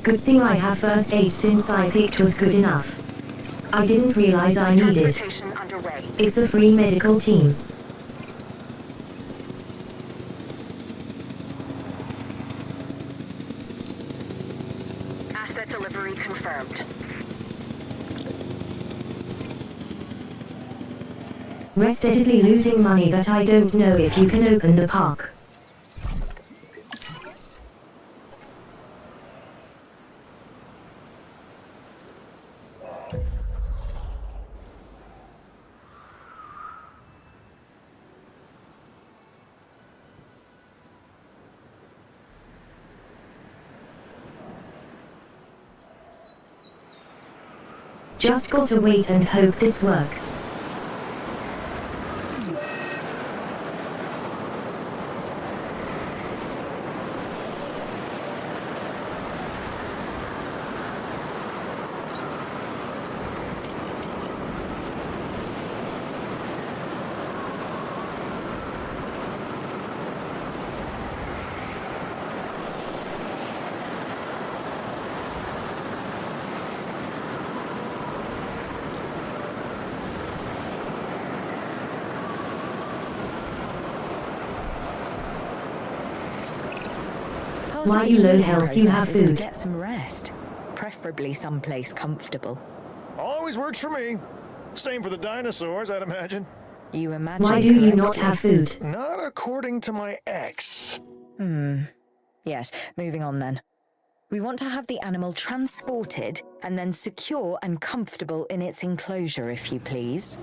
Speaker 1: Good thing I have first aid since I picked was good enough. I didn't realize I needed.
Speaker 7: Transportation underway.
Speaker 1: It's a free medical team.
Speaker 7: Asset delivery confirmed.
Speaker 1: We're steadily losing money that I don't know if you can open the park. Just gotta wait and hope this works. Why you low health, you have
Speaker 8: To
Speaker 1: food.
Speaker 8: get some rest, preferably someplace comfortable.
Speaker 3: Always works for me. Same for the dinosaurs, I'd imagine.
Speaker 8: You imagine
Speaker 1: Why do you
Speaker 8: correctly.
Speaker 1: not have food?
Speaker 3: Not according to my ex.
Speaker 8: Yes, moving on then. We want to have the animal transported and then secure and comfortable in its enclosure, if you please.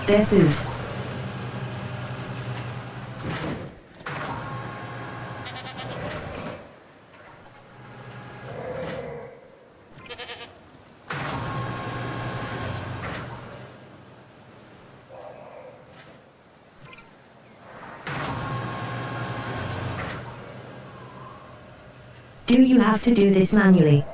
Speaker 1: Their food. Do you have to do this manually?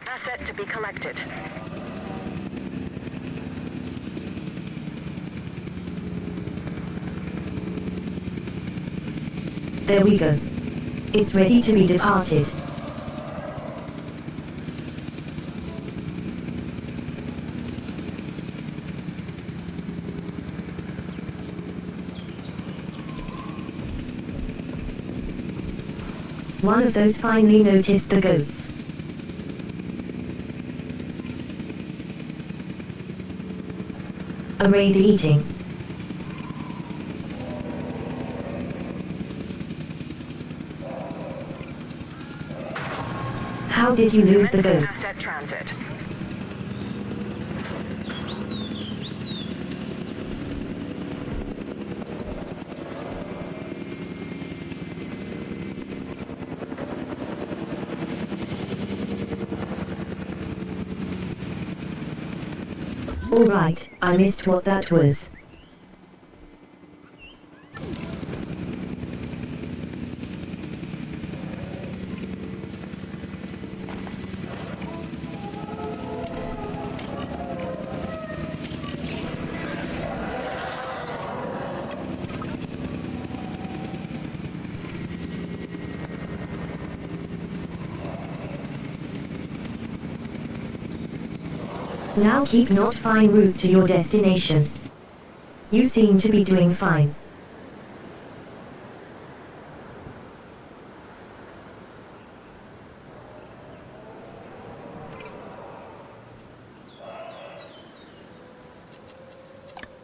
Speaker 7: Asset to be collected.
Speaker 1: There we go. It's ready to be departed. One of those finally noticed the goats. Array the eating. How did you lose the
Speaker 7: Commencing
Speaker 1: goats?
Speaker 7: asset transit.
Speaker 1: Alright, I missed what that was. Now keep not fine route to your destination. You seem to be doing fine.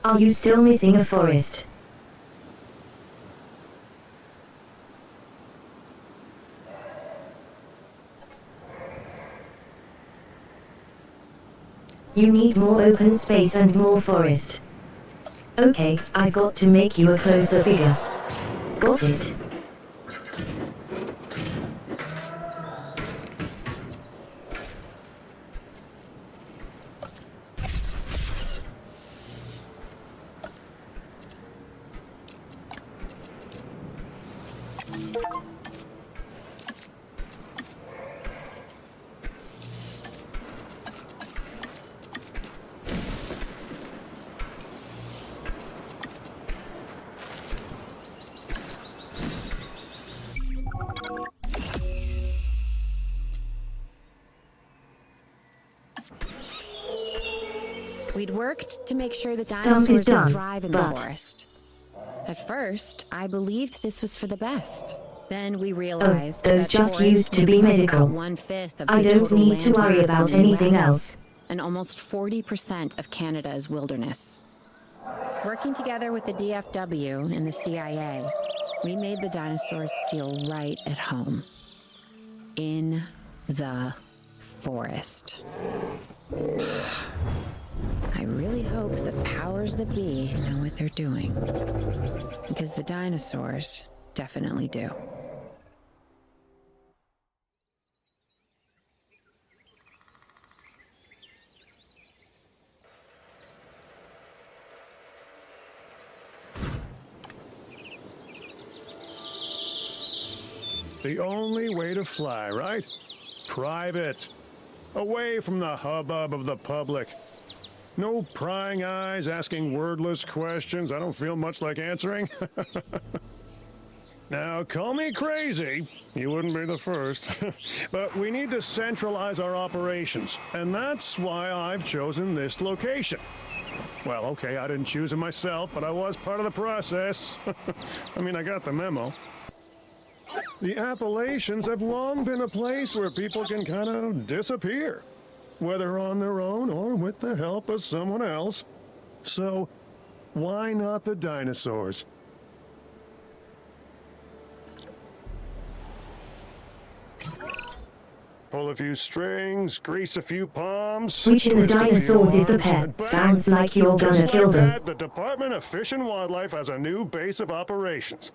Speaker 1: Are you still missing a forest? You need more open space and more forest. Okay, I've got to make you a closer bigger. Got it.
Speaker 4: We'd worked to make sure the
Speaker 1: is
Speaker 4: dinosaurs would
Speaker 1: done,
Speaker 4: thrive in the
Speaker 1: but-
Speaker 4: forest. At first, I believed this was for the best. Then we realized
Speaker 1: those
Speaker 4: that
Speaker 1: just
Speaker 4: forests
Speaker 1: used to
Speaker 4: makes
Speaker 1: be
Speaker 4: up
Speaker 1: medical.
Speaker 4: about 1/5 of
Speaker 1: I
Speaker 4: the
Speaker 1: don't
Speaker 4: total
Speaker 1: need to
Speaker 4: land
Speaker 1: worry
Speaker 4: mass
Speaker 1: about
Speaker 4: in the
Speaker 1: anything
Speaker 4: US,
Speaker 1: else.
Speaker 4: and almost 40% of Canada is wilderness. Working together with the DFW and the CIA, we made the dinosaurs feel right at home. In the forest. I really hope the powers that be know what they're doing. Because the dinosaurs definitely do.
Speaker 3: The only way to fly, right? Private. Away from the hubbub of the public. No prying eyes asking wordless questions I don't feel much like answering. Now, call me crazy. You wouldn't be the first. But we need to centralize our operations, and that's why I've chosen this location. Well, okay, I didn't choose it myself, but I was part of the process. I mean, I got the memo. The Appalachians have long been a place where people can kind of disappear, whether on their own or with the help of someone else. So, why not the dinosaurs? Pull a few strings, grease a few palms.
Speaker 1: Reaching the
Speaker 3: twist a few
Speaker 1: dinosaurs is the
Speaker 3: arms,
Speaker 1: pet.
Speaker 3: and bang!
Speaker 1: Sounds like you're
Speaker 3: Just
Speaker 1: gonna kill
Speaker 3: like
Speaker 1: them.
Speaker 3: that, the Department of Fish and Wildlife has a new base of operations.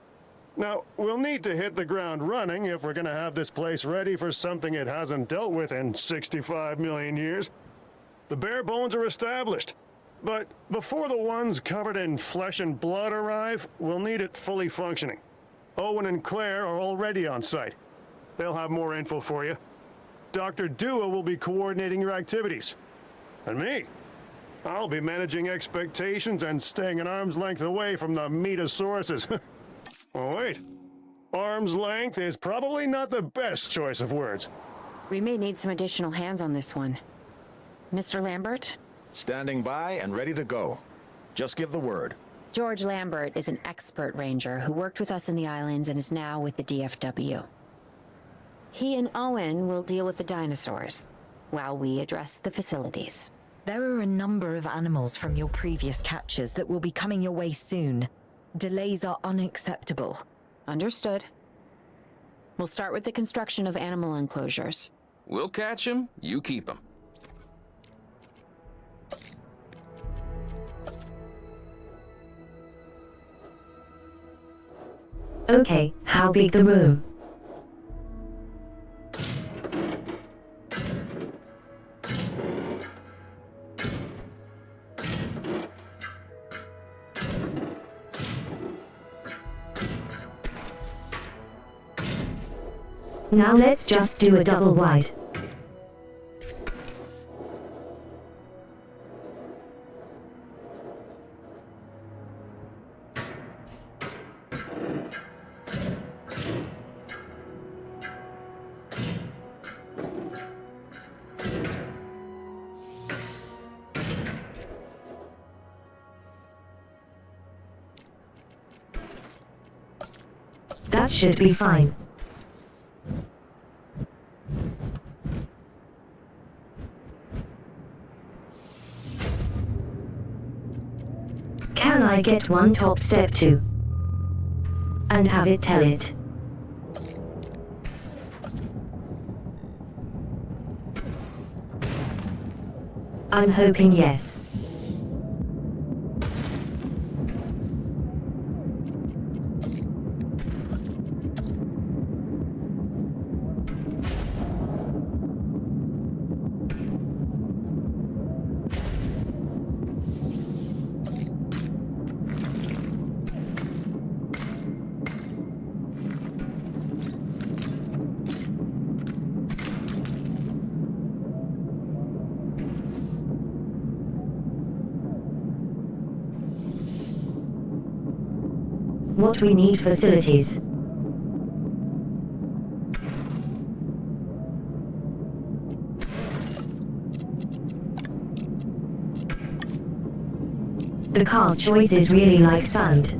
Speaker 3: Now, we'll need to hit the ground running if we're gonna have this place ready for something it hasn't dealt with in 65 million years. The bare bones are established, but before the ones covered in flesh and blood arrive, we'll need it fully functioning. Owen and Claire are already on site. They'll have more info for you. Dr. Dua will be coordinating your activities. And me, I'll be managing expectations and staying an arm's length away from the meatosauruses. Oh, wait. Arm's length is probably not the best choice of words.
Speaker 4: We may need some additional hands on this one. Mr. Lambert?
Speaker 9: Standing by and ready to go. Just give the word.
Speaker 4: George Lambert is an expert ranger who worked with us in the islands and is now with the DFW. He and Owen will deal with the dinosaurs, while we address the facilities.
Speaker 8: There are a number of animals from your previous captures that will be coming your way soon. Delays are unacceptable.
Speaker 4: Understood. We'll start with the construction of animal enclosures.
Speaker 5: We'll catch him, you keep him.
Speaker 1: Okay, how big the room? Now let's just do a double wide. That should be fine. Can I get one top step too? And have it tell it. I'm hoping yes. What we need facilities. The car's choice is really like sand.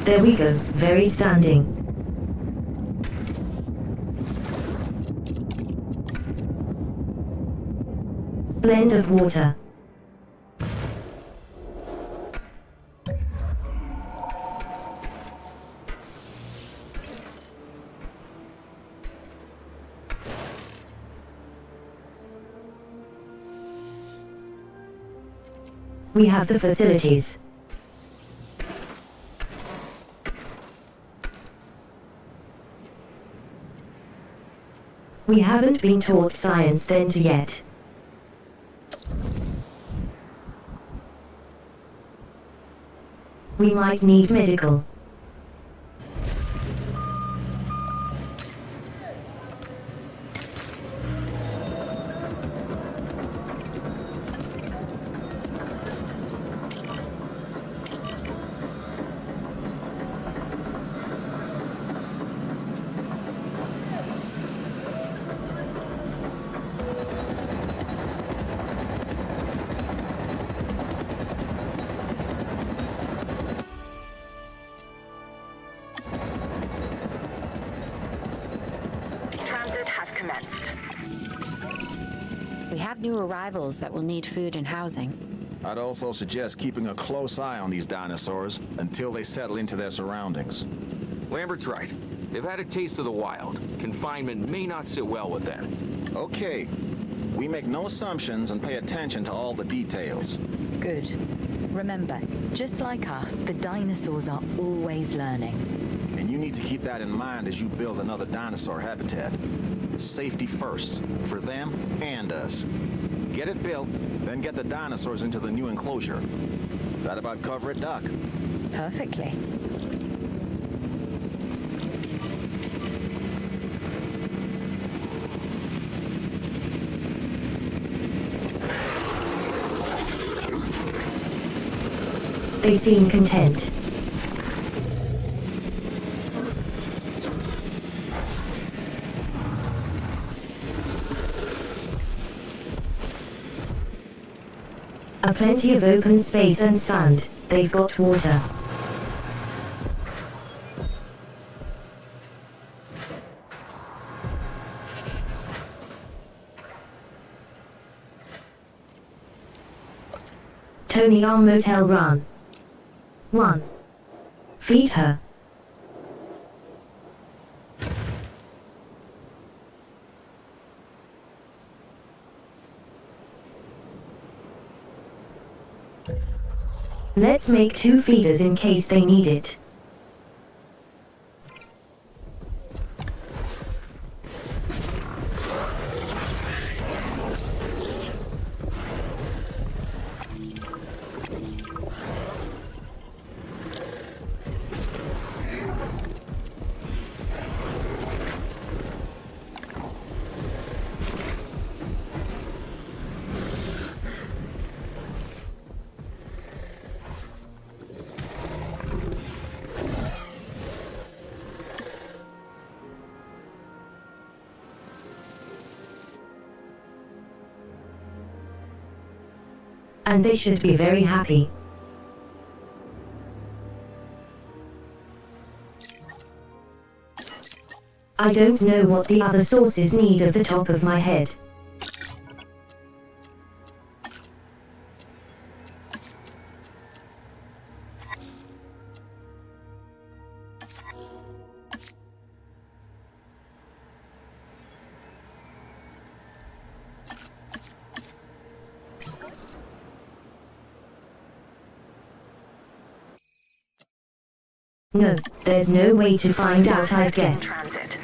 Speaker 1: There we go, very standing. Blend of water. We have the facilities. We haven't been taught science then yet. We might need medical.
Speaker 4: We have new arrivals that will need food and housing.
Speaker 9: I'd also suggest keeping a close eye on these dinosaurs until they settle into their surroundings.
Speaker 5: Lambert's right. They've had a taste of the wild. Confinement may not sit well with them.
Speaker 9: Okay. We make no assumptions and pay attention to all the details.
Speaker 8: Good. Remember, just like us, the dinosaurs are always learning.
Speaker 9: And you need to keep that in mind as you build another dinosaur habitat. Safety first, for them and us. Get it built, then get the dinosaurs into the new enclosure. That about cover it, Doc?
Speaker 8: Perfectly.
Speaker 1: They seem content. Plenty of open space and sand. They've got water. Tony on motel run. 1. Feed her. Let's make 2 feeders in case they need it. And they should be very happy. I don't know what the other sources need off the top of my head. No, there's no way to find out, I guess.
Speaker 7: Transit.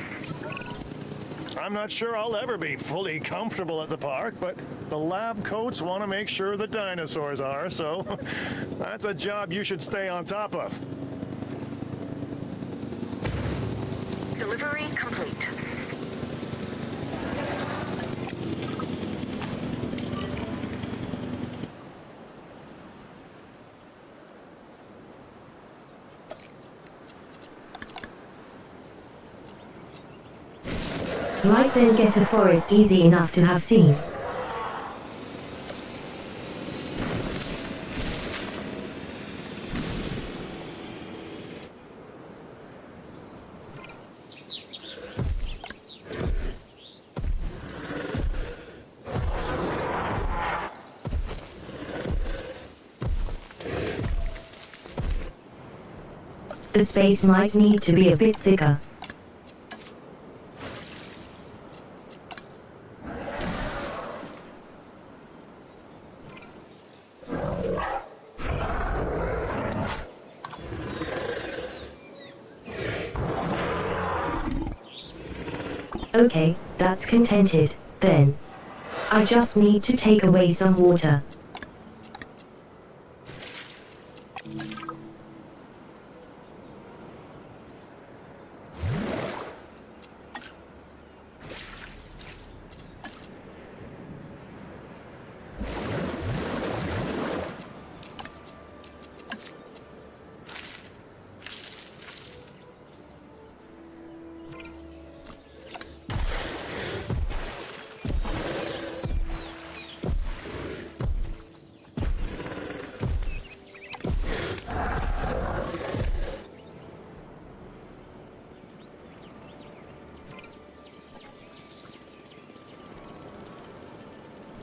Speaker 3: I'm not sure I'll ever be fully comfortable at the park, but the lab coats want to make sure the dinosaurs are, so that's a job you should stay on top of.
Speaker 7: Delivery complete.
Speaker 1: Right then, get a forest easy enough to have seen. The space might need to be a bit thicker. Okay, that's contented, then. I just need to take away some water.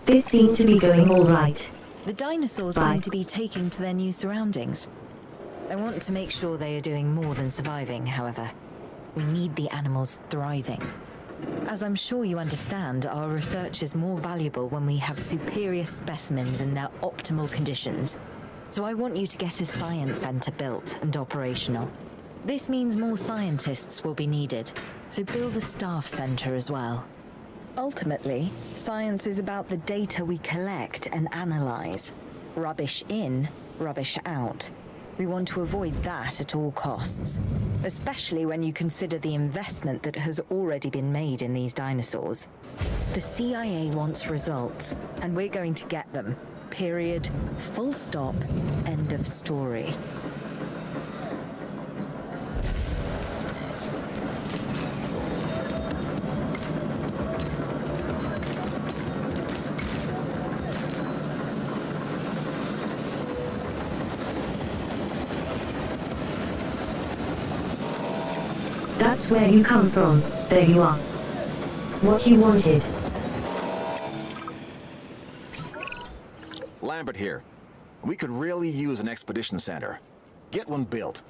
Speaker 1: This seemed to be going all right.
Speaker 8: The dinosaurs
Speaker 1: Bye.
Speaker 8: seem to be taking to their new surroundings. I want to make sure they are doing more than surviving, however. We need the animals thriving. As I'm sure you understand, our research is more valuable when we have superior specimens in their optimal conditions. So I want you to get a science center built and operational. This means more scientists will be needed, so build a staff center as well. Ultimately, science is about the data we collect and analyze. Rubbish in, rubbish out. We want to avoid that at all costs, especially when you consider the investment that has already been made in these dinosaurs. The CIA wants results, and we're going to get them. Period. Full stop. End of story.
Speaker 1: That's where you come from. There you are. What you wanted.
Speaker 9: Lambert here. We could really use an expedition center. Get one built.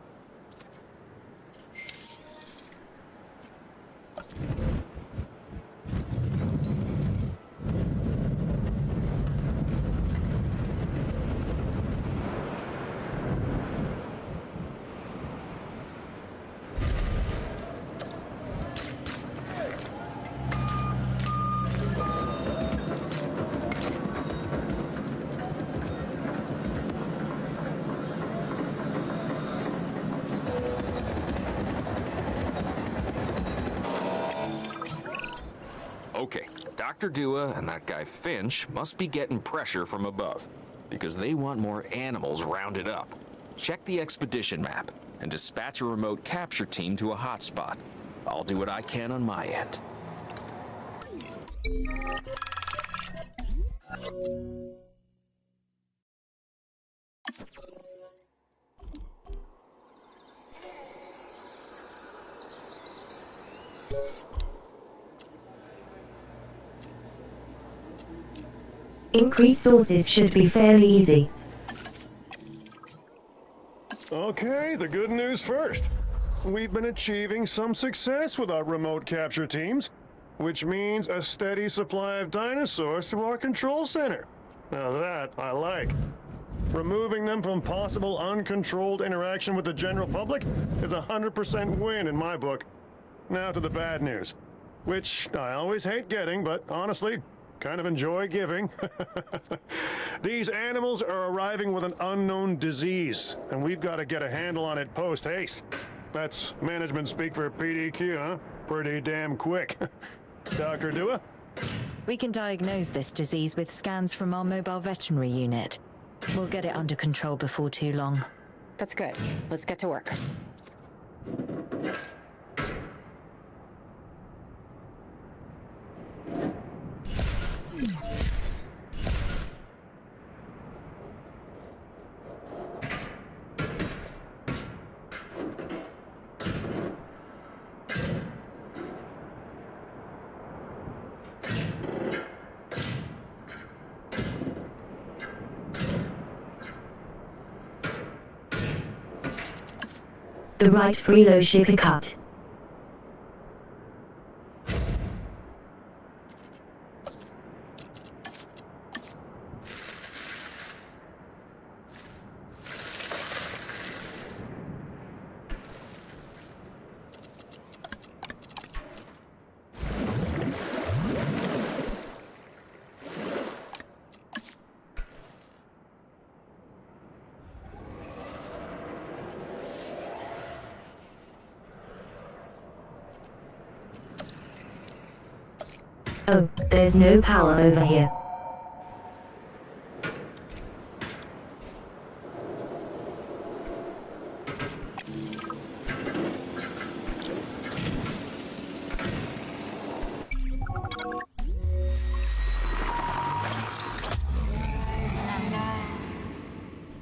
Speaker 5: Okay, Dr. Dua and that guy Finch must be getting pressure from above, because they want more animals rounded up. Check the expedition map and dispatch a remote capture team to a hotspot. I'll do what I can on my end.
Speaker 1: Increased sources should be fairly easy.
Speaker 3: Okay, the good news first. We've been achieving some success with our remote capture teams, which means a steady supply of dinosaurs to our control center. Now that I like. Removing them from possible uncontrolled interaction with the general public is a 100% win in my book. Now to the bad news, which I always hate getting, but honestly, kind of enjoy giving. These animals are arriving with an unknown disease, and we've got to get a handle on it post-haste. That's management speak for PDQ, huh? Pretty damn quick. Dr. Dua?
Speaker 8: We can diagnose this disease with scans from our mobile veterinary unit. We'll get it under control before too long.
Speaker 4: That's good. Let's get to work.
Speaker 1: The right freelo ship cut. Oh, there's no power over here.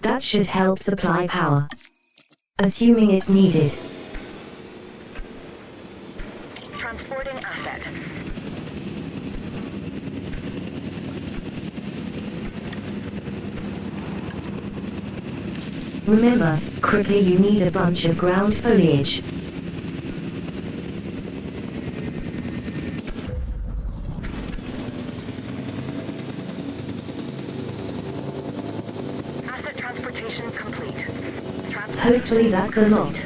Speaker 1: That should help supply power. Assuming it's needed.
Speaker 7: Transporting asset.
Speaker 1: Remember, quickly you need a bunch of ground foliage.
Speaker 7: Asset transportation complete.
Speaker 1: Hopefully that's a lot.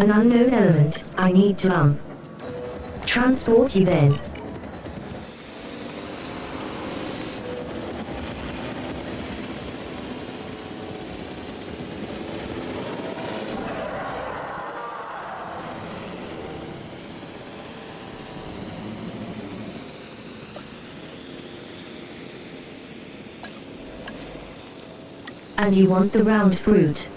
Speaker 1: An unknown element, I need to transport you then. And you want the round fruit.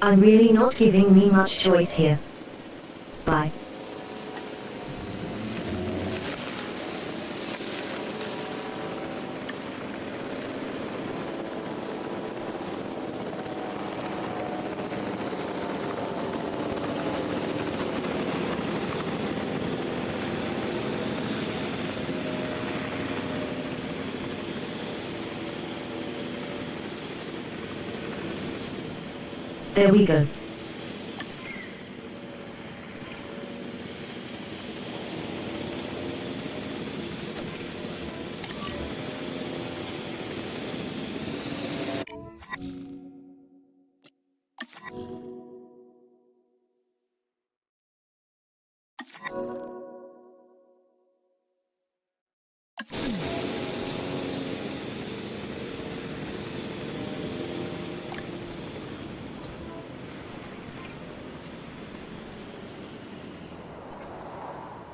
Speaker 1: I'm really not giving me much choice here. Bye. There we go.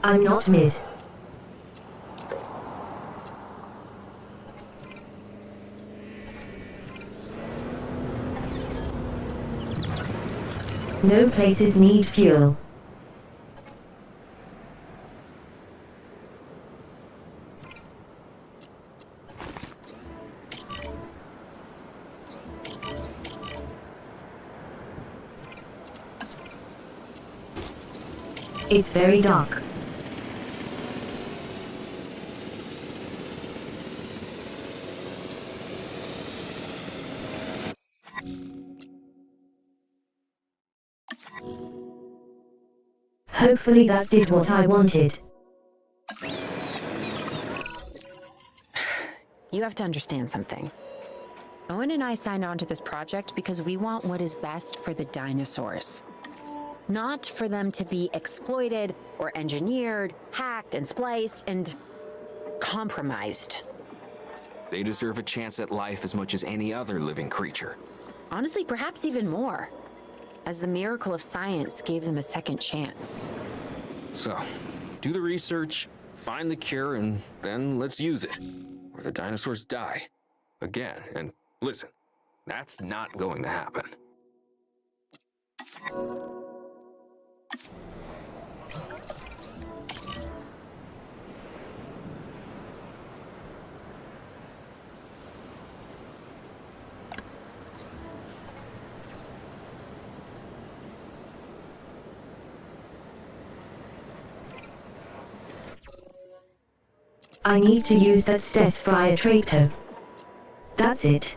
Speaker 1: I'm not mid. No places need fuel. It's very dark. Hopefully that did what I wanted.
Speaker 4: You have to understand something. Owen and I signed on to this project because we want what is best for the dinosaurs. Not for them to be exploited or engineered, hacked and spliced and compromised.
Speaker 5: They deserve a chance at life as much as any other living creature.
Speaker 4: Honestly, perhaps even more, as the miracle of science gave them a second chance.
Speaker 5: So, do the research, find the cure, and then let's use it. Or the dinosaurs die. Again. And listen, that's not going to happen.
Speaker 1: I need to use that Stes Fryer tractor. That's it.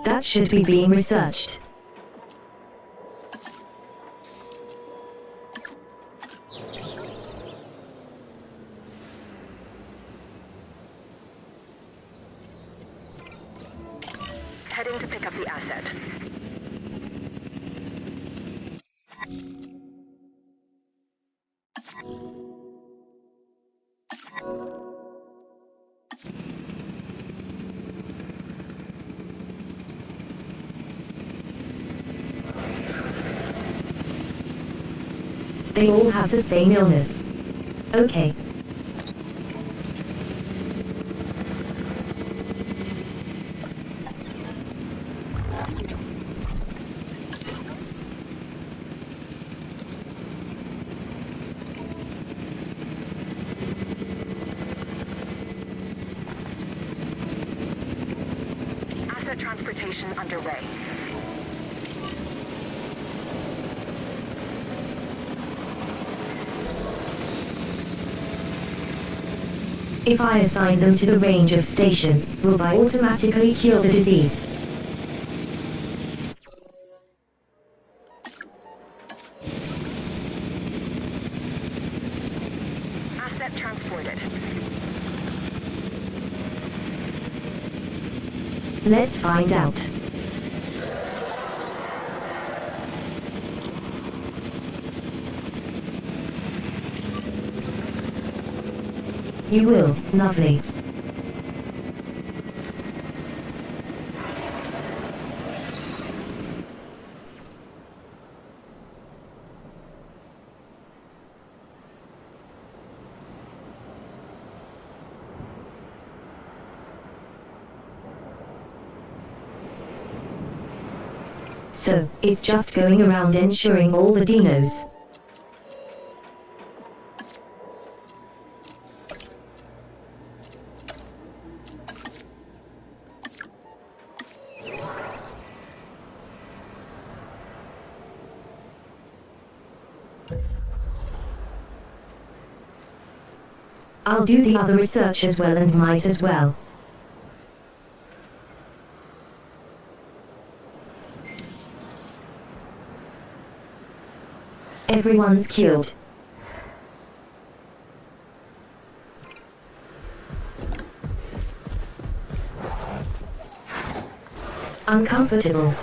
Speaker 1: That should be being researched.
Speaker 7: Heading to pick up the asset.
Speaker 1: They all have the same illness. Okay.
Speaker 7: Asset transportation underway.
Speaker 1: If I assign them to the ranger station, will I automatically cure the disease?
Speaker 7: Asset transported.
Speaker 1: Let's find out. You will, lovely. So, it's just going around ensuring all the dinos. I'll do the other research as well and might as well. Everyone's cured. Uncomfortable.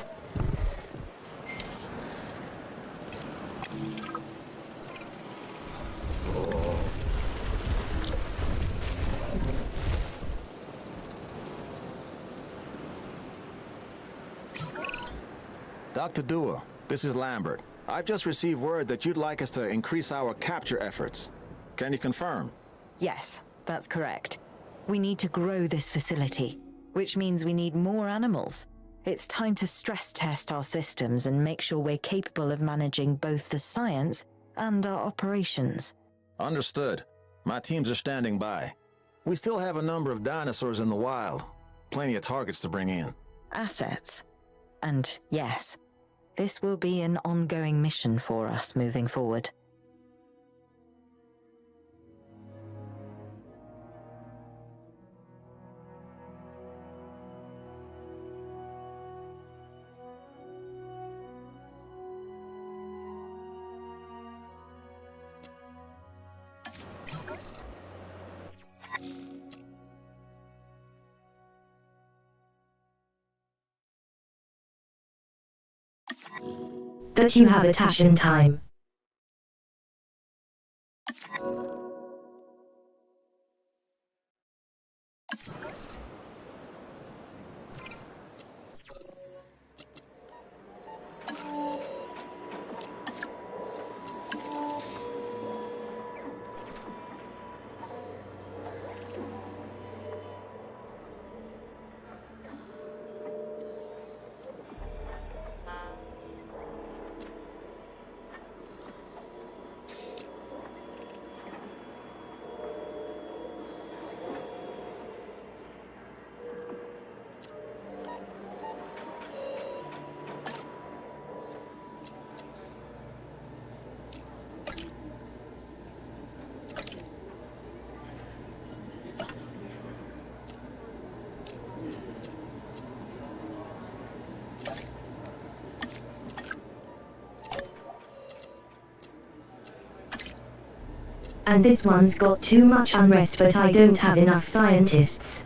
Speaker 9: Dr. Dua, this is Lambert. I've just received word that you'd like us to increase our capture efforts. Can you confirm?
Speaker 8: Yes, that's correct. We need to grow this facility, which means we need more animals. It's time to stress test our systems and make sure we're capable of managing both the science and our operations.
Speaker 9: Understood. My teams are standing by. We still have a number of dinosaurs in the wild. Plenty of targets to bring in.
Speaker 8: Assets. And yes, this will be an ongoing mission for us moving forward.
Speaker 1: That you have a Tashin time. And this one's got too much unrest, but I don't have enough scientists.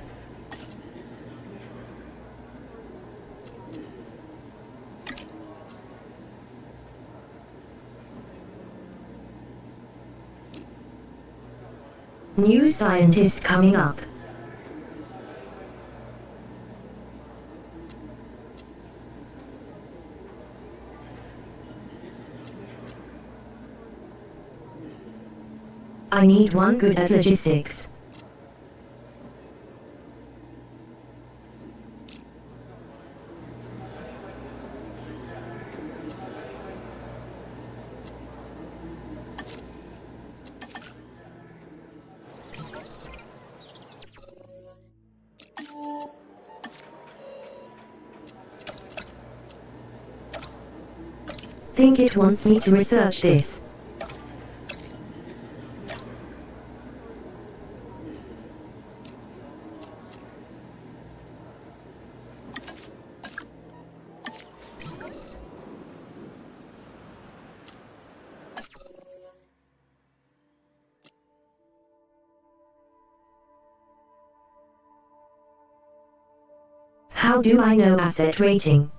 Speaker 1: New scientist coming up. I need one good at logistics. Think it wants me to research this. How do I know asset rating?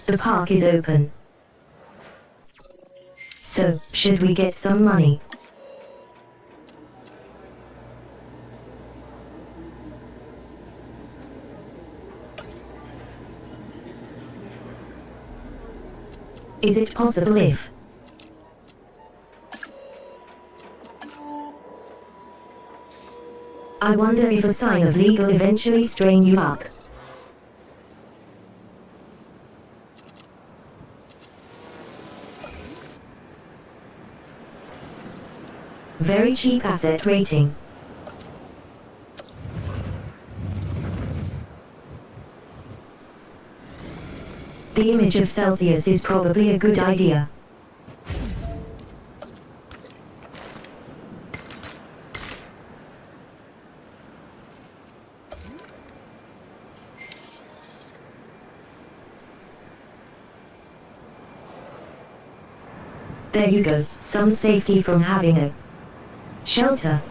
Speaker 1: The park is open. So, should we get some money? Is it possible if... I wonder if a sign of legal eventually strain you up. Very cheap asset rating. The image of Celsius is probably a good idea. There you go, some safety from having a shelter.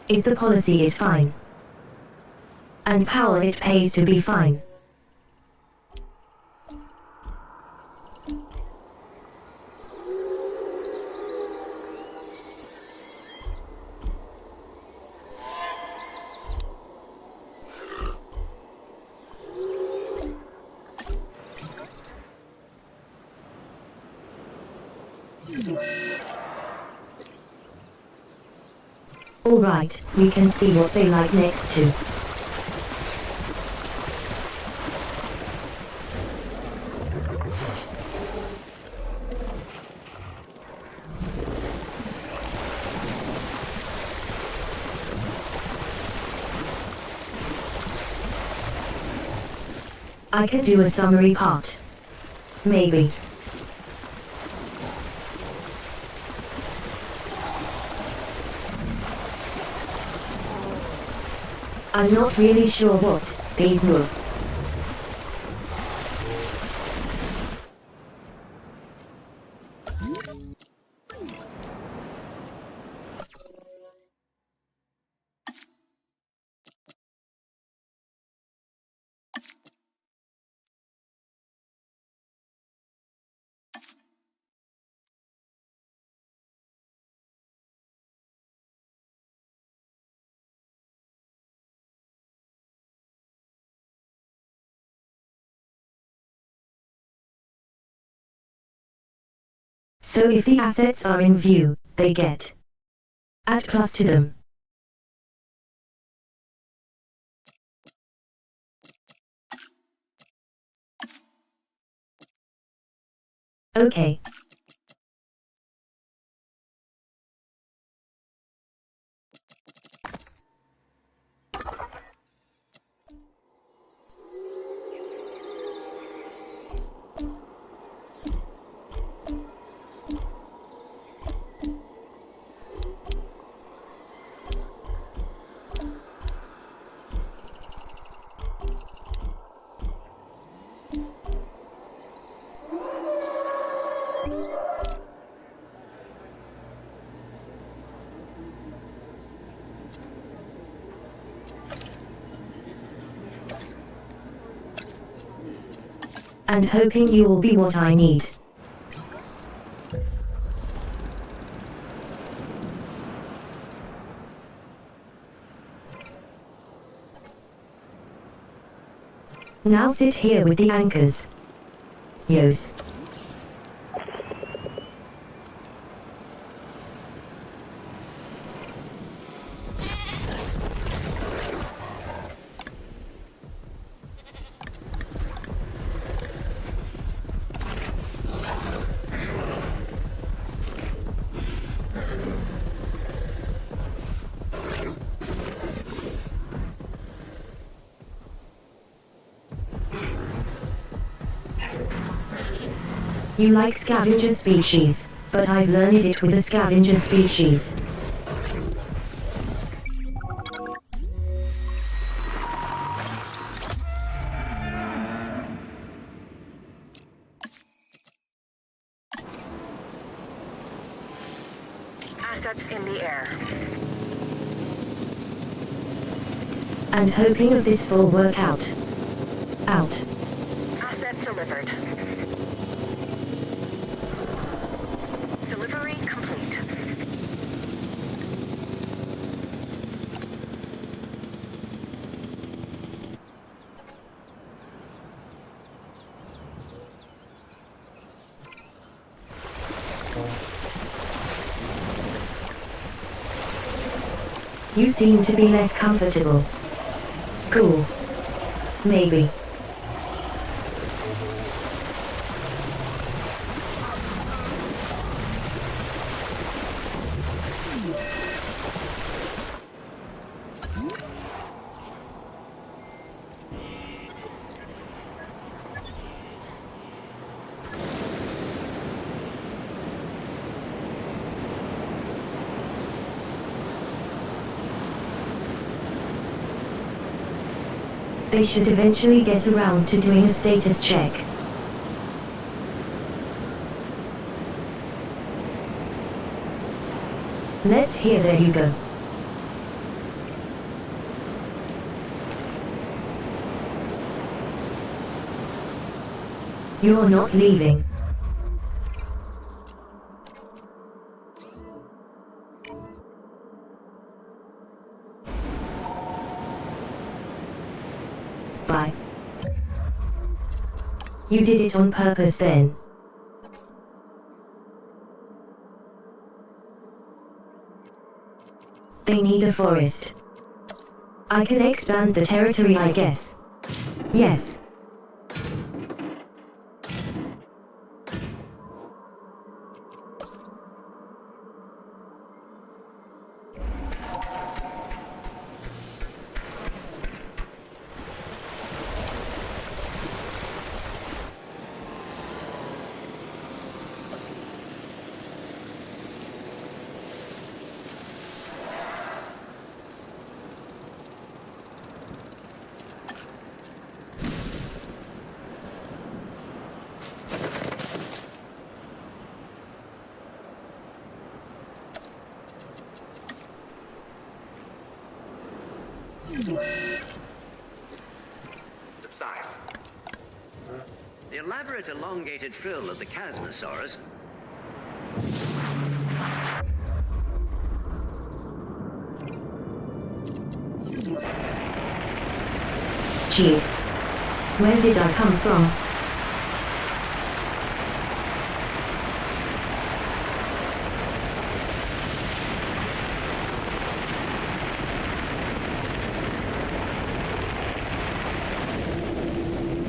Speaker 1: Is the policy is fine. And power it pays to be fine. Alright, we can see what they like next to. I can do a summary part. Maybe. I'm not really sure what these move. So if the assets are in view, they get add plus to them. Okay. And hoping you will be what I need. Now sit here with the anchors. Yos. You like scavenger species, but I've learned it with a scavenger species.
Speaker 7: Assets in the air.
Speaker 1: And hoping of this full workout. Out.
Speaker 7: Asset delivered. Delivery complete.
Speaker 1: You seem to be less comfortable. Cool. Maybe. They should eventually get around to doing a status check. Let's hear there you go. You're not leaving. Bye. You did it on purpose then. They need a forest. I can expand the territory, I guess. Yes.
Speaker 10: Subsides. The elaborate elongated frill of the Chasmosaurus
Speaker 1: Jeez. Where did I come from?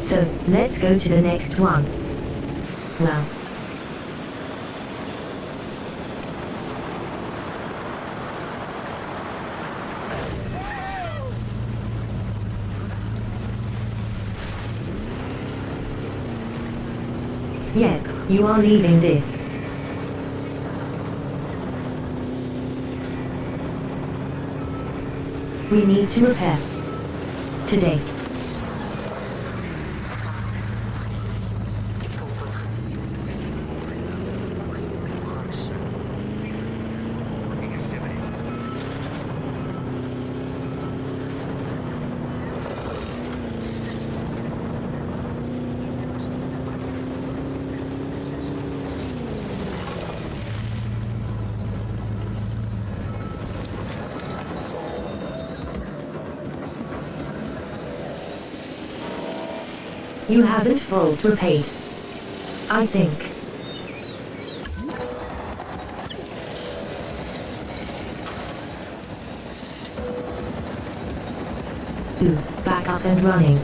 Speaker 1: So, let's go to the next one. Well. Yep, you are leaving this. We need to repair. Today. You haven't false repaid. I think. Ooh, back up and running.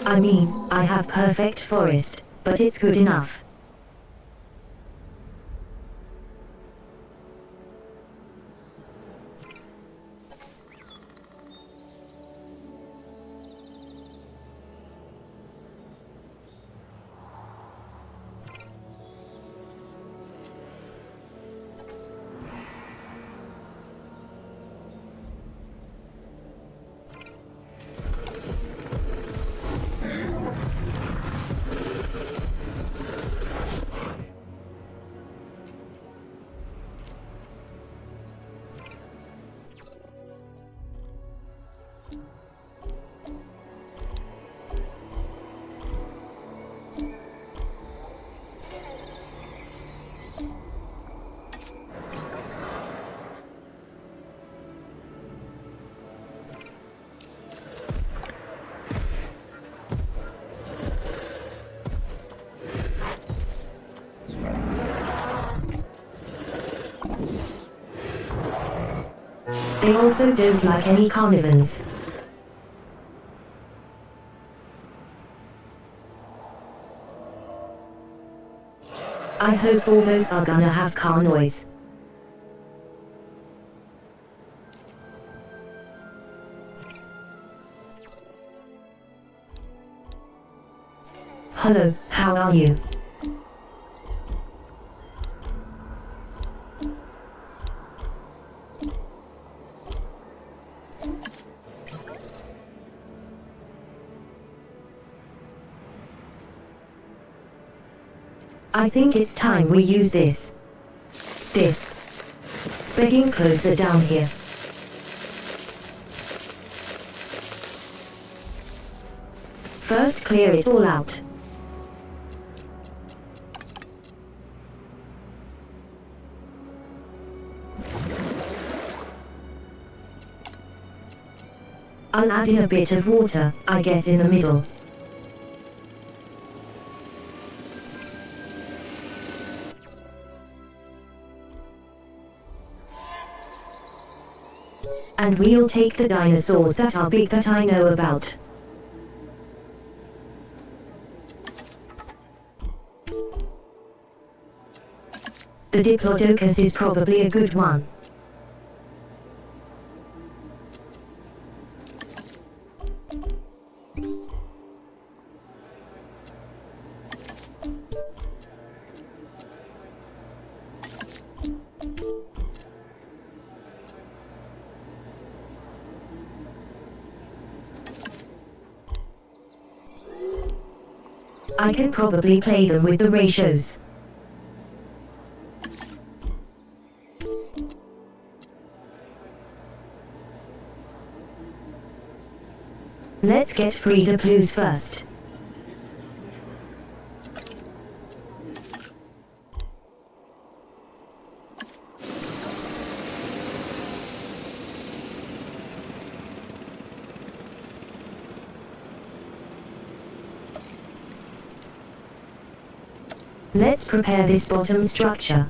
Speaker 1: I mean, I have perfect forest, but it's good enough. They also don't like any carnivores. I hope all those are gonna have car noise. Hello, how are you? I think it's time we use this. Begging closer down here. First clear it all out. I'll add in a bit of water, I guess in the middle. And we'll take the dinosaurs that are big that I know about. The Diplodocus is probably a good one. I can probably play them with the ratios. Let's get Frida Plus first. Let's prepare this bottom structure.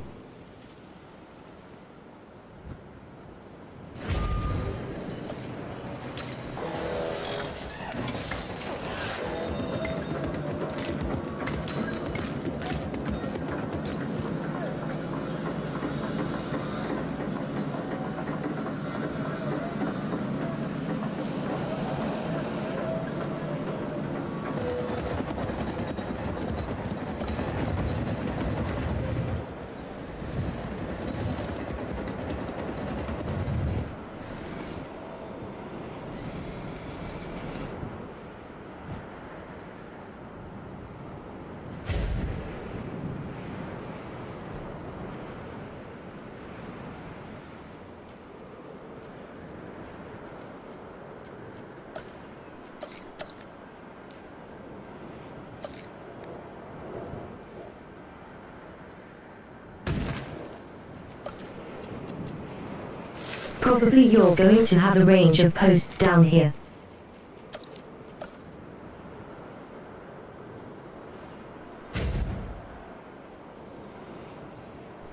Speaker 1: Probably you're going to have a range of posts down here.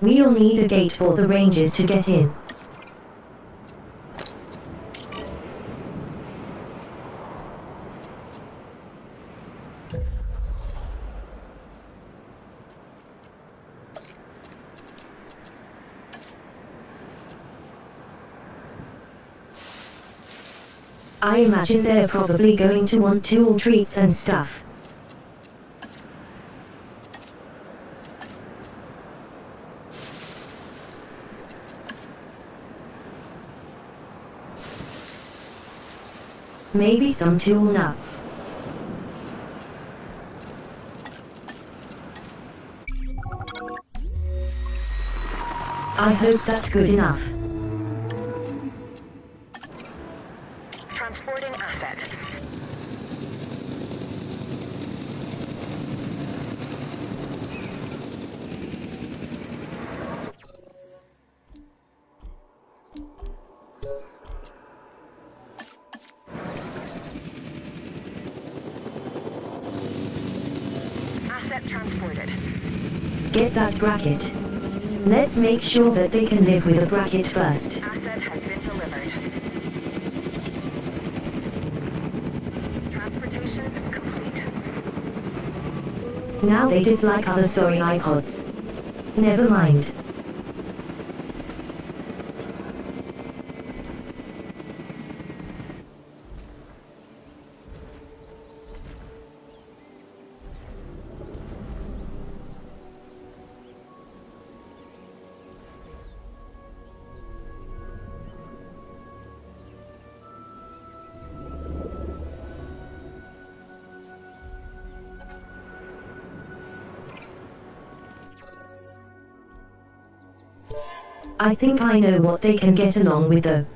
Speaker 1: We'll need a gate for the rangers to get in. I imagine they're probably going to want tool treats and stuff. Maybe some tool nuts. I hope that's good enough.
Speaker 7: Transporting asset. Asset transported.
Speaker 1: Get that bracket. Let's make sure that they can live with a bracket first.
Speaker 7: Asset has been delivered. Transportation complete.
Speaker 1: Now they dislike other sorry iPods. Never mind. I think I know what they can get along with though.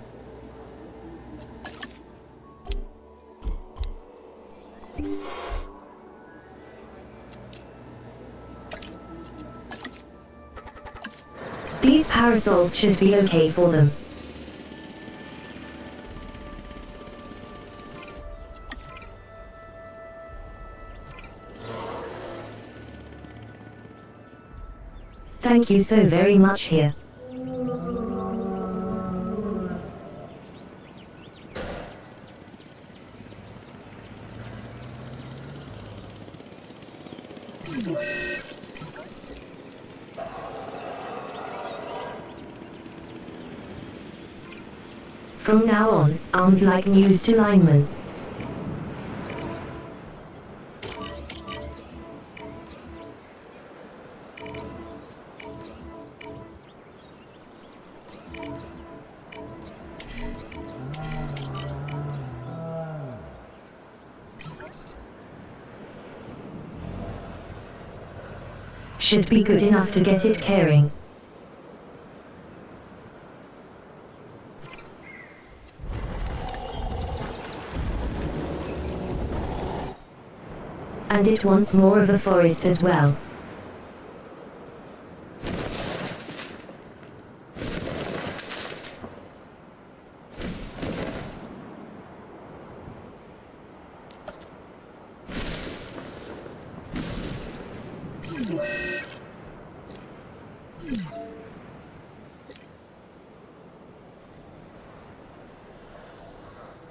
Speaker 1: These parasols should be okay for them. Thank you so very much here. From now on, armed like news to linemen. Should be good enough to get it caring. And it wants more of a forest as well.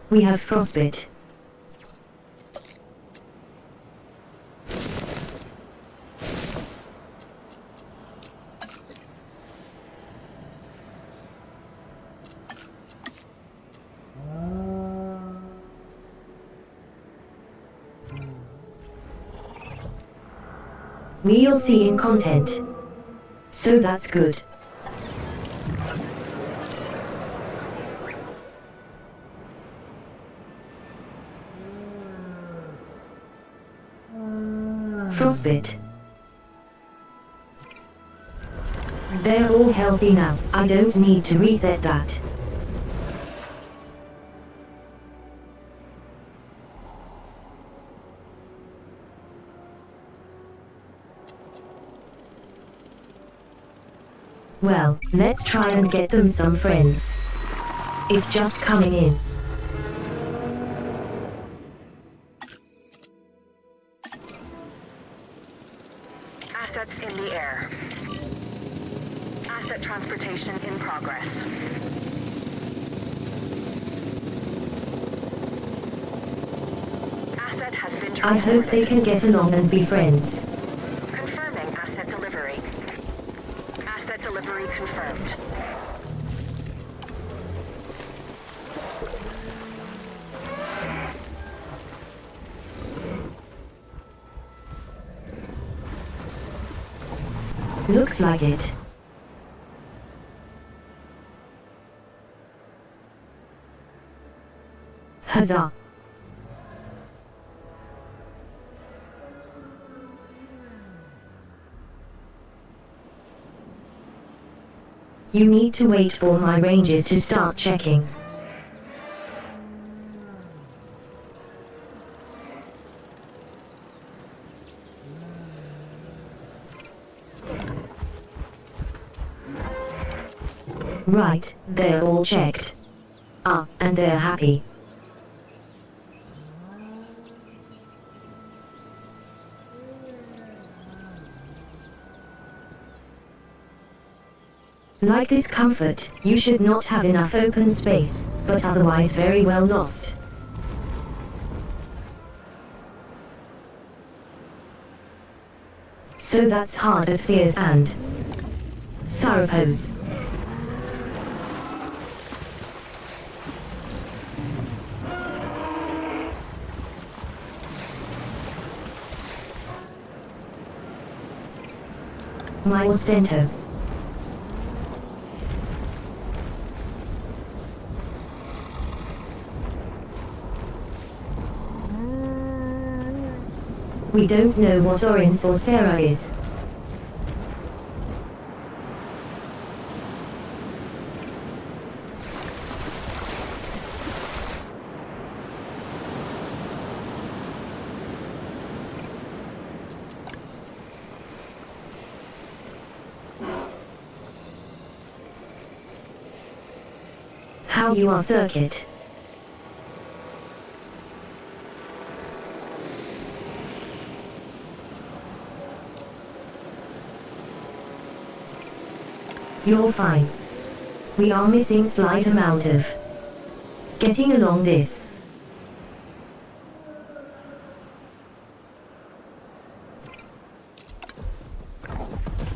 Speaker 1: We have frostbite. We'll see in content. So that's good. Frostbite. They're all healthy now. I don't need to reset that. Well, let's try and get them some friends. It's just coming in.
Speaker 7: Assets in the air. Asset transportation in progress. Asset has been transported.
Speaker 1: I hope they can get along and be friends.
Speaker 7: Confirming asset delivery. Asset delivery confirmed.
Speaker 1: Looks like it. Huzzah! You need to wait for my ranges to start checking. Right, they're all checked. Ah, and they're happy. Like this comfort, you should not have enough open space, but otherwise very well lost. So that's hard as fears and sauropods. My ostento. We don't know what Orin for Sarah is. How you are, circuit. You're fine. We are missing slight amount of getting along this.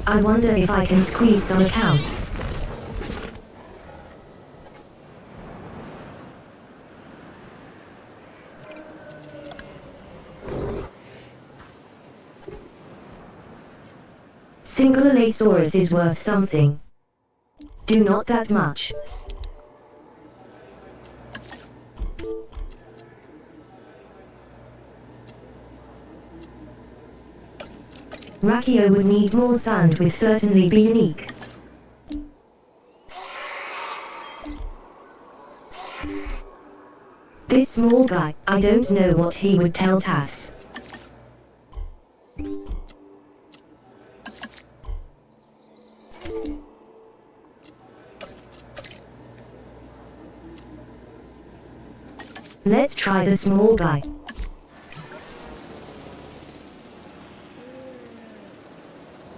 Speaker 1: I wonder if I can squeeze some accounts. Single Alasaurus is worth something. Do not that much. Rachio would need more sand, would certainly be unique. This small guy, I don't know what he would tell Tass. Let's try the small guy.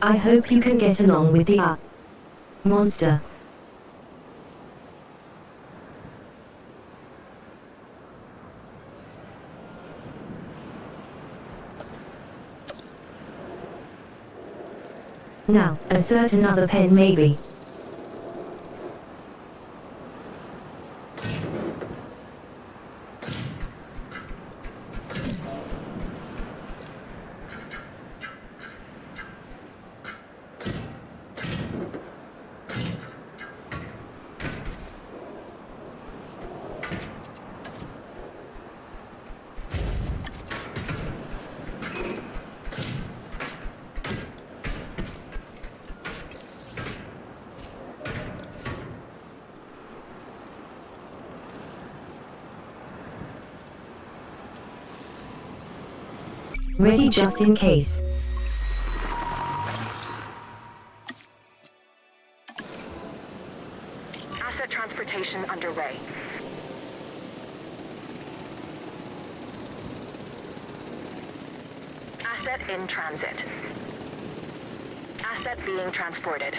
Speaker 1: I hope you can get along with the Monster. Now, assert another pen maybe. Ready just in case.
Speaker 7: Asset transportation underway. Asset in transit. Asset being transported.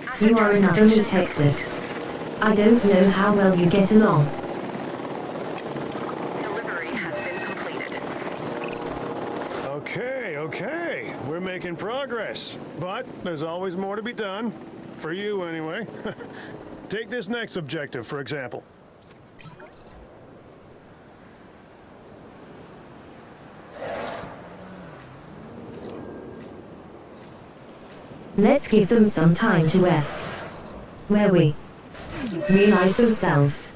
Speaker 7: Asset
Speaker 1: You are another in
Speaker 7: transportation
Speaker 1: Texas. I don't know how well you get along.
Speaker 7: Delivery has been completed.
Speaker 3: Okay. We're making progress. But there's always more to be done. For you, anyway. Take this next objective, for example.
Speaker 1: Let's give them some time to where we realize themselves.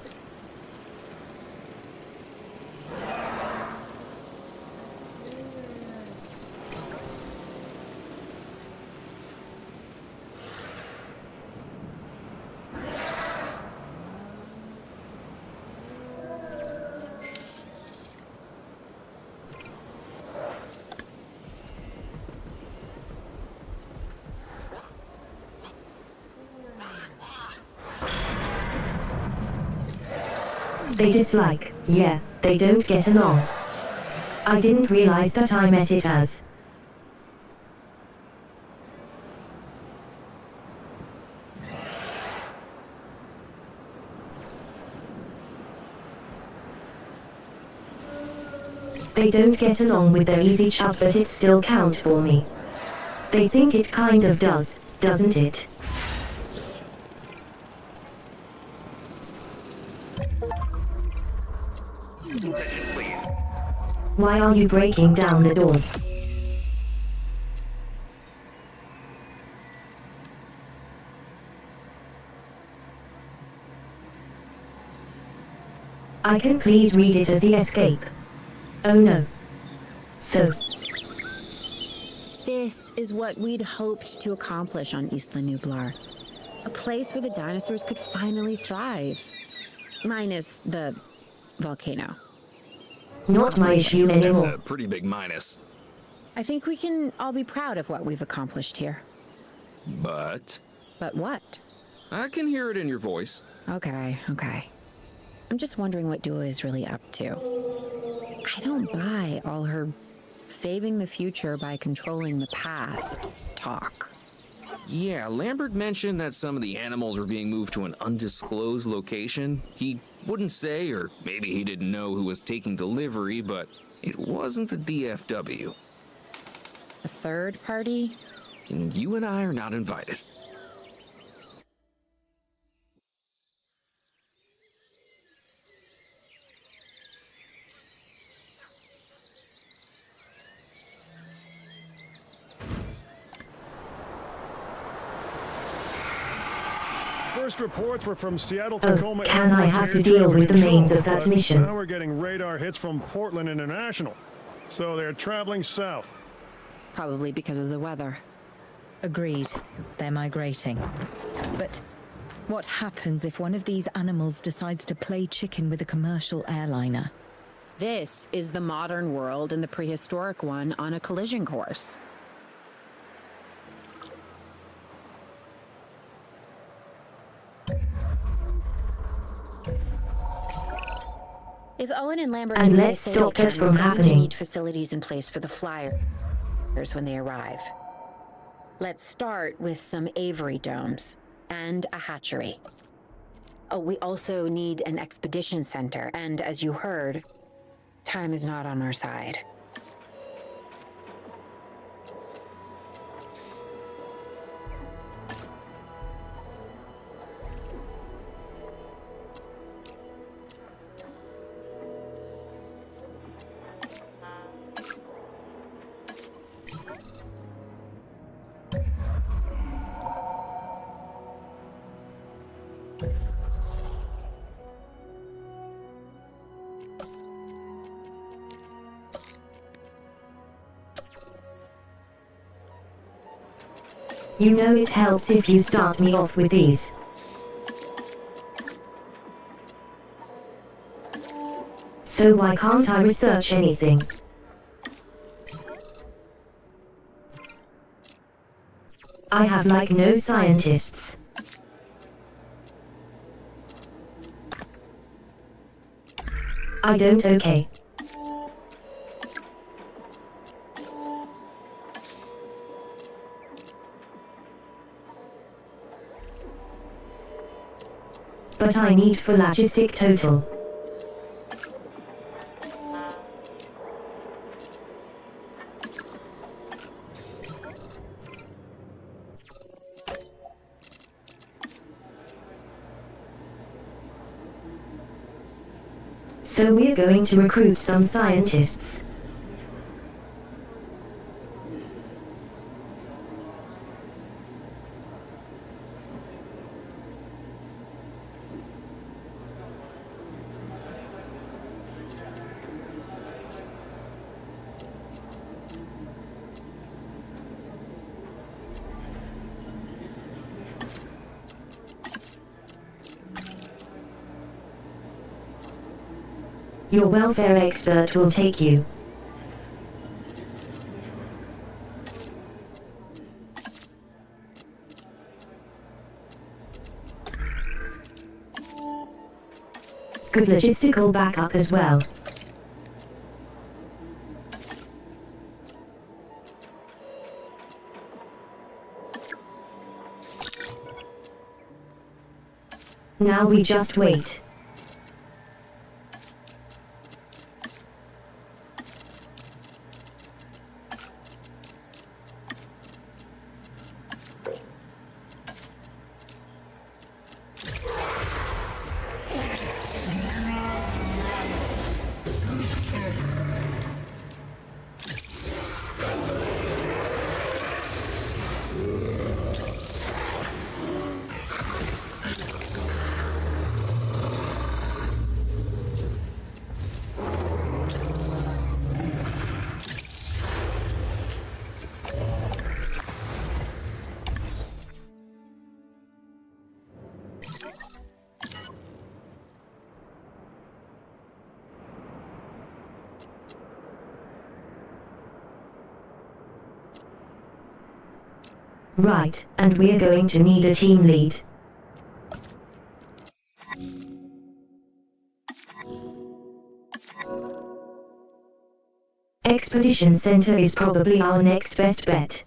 Speaker 1: They dislike, yeah, they don't get along. I didn't realize that I met it as. They don't get along with their easy chub, but it still count for me. They think it kind of does, doesn't it?
Speaker 6: Attention, please.
Speaker 1: Why are you breaking down the doors? I can please read it as the escape. Oh no. So,
Speaker 4: This is what we'd hoped to accomplish on Isla Nublar. A place where the dinosaurs could finally thrive. Minus the volcano.
Speaker 1: not my issue
Speaker 5: That's
Speaker 1: anymore.
Speaker 5: a pretty big minus.
Speaker 4: I think we can all be proud of what we've accomplished here.
Speaker 5: But
Speaker 4: But what?
Speaker 5: I can hear it in your voice.
Speaker 4: Okay. I'm just wondering what Dua is really up to. I don't buy all her saving the future by controlling the past talk.
Speaker 5: Yeah, Lambert mentioned that some of the animals were being moved to an undisclosed location. He wouldn't say, or maybe he didn't know who was taking delivery, but it wasn't the DFW.
Speaker 4: A third party?
Speaker 5: And you and I are not invited.
Speaker 3: First reports were from Seattle,
Speaker 1: Oh,
Speaker 3: Tacoma.
Speaker 1: can I
Speaker 3: Airport
Speaker 1: have to
Speaker 3: Air
Speaker 1: deal
Speaker 3: Traffic
Speaker 1: with the
Speaker 3: Control,
Speaker 1: mains of that
Speaker 3: but
Speaker 1: mission?
Speaker 3: Now we're getting radar hits from Portland International. So they're traveling south.
Speaker 4: Probably because of the weather.
Speaker 8: Agreed. They're migrating. But what happens if one of these animals decides to play chicken with a commercial airliner?
Speaker 4: This is the modern world and the prehistoric one on a collision course. If Owen and Lambert
Speaker 1: And
Speaker 4: do what they
Speaker 1: let's
Speaker 4: say
Speaker 1: stop
Speaker 4: they
Speaker 1: that
Speaker 4: can,
Speaker 1: from
Speaker 4: we're going to
Speaker 1: happening.
Speaker 4: need facilities in place for the flyers when they arrive. Let's start with some aviary domes and a hatchery. Oh, we also need an expedition center, and as you heard, time is not on our side.
Speaker 1: You know it helps if you start me off with these. So why can't I research anything? I have like no scientists. I don't. Okay. But I need full logistic total. So we're going to recruit some scientists. Your welfare expert will take you. Good logistical backup as well. Now we just wait. Right, and we're going to need a team lead. Expedition Center is probably our next best bet.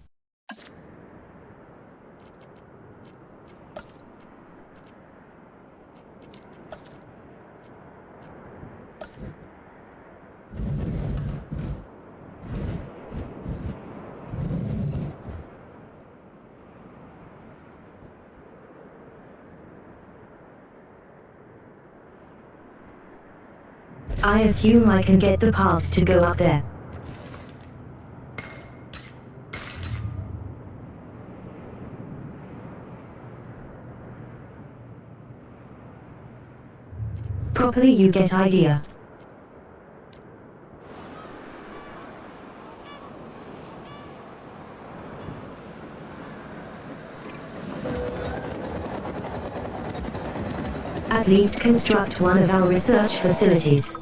Speaker 1: I assume I can get the paths to go up there. Properly, you get idea. At least construct one of our research facilities.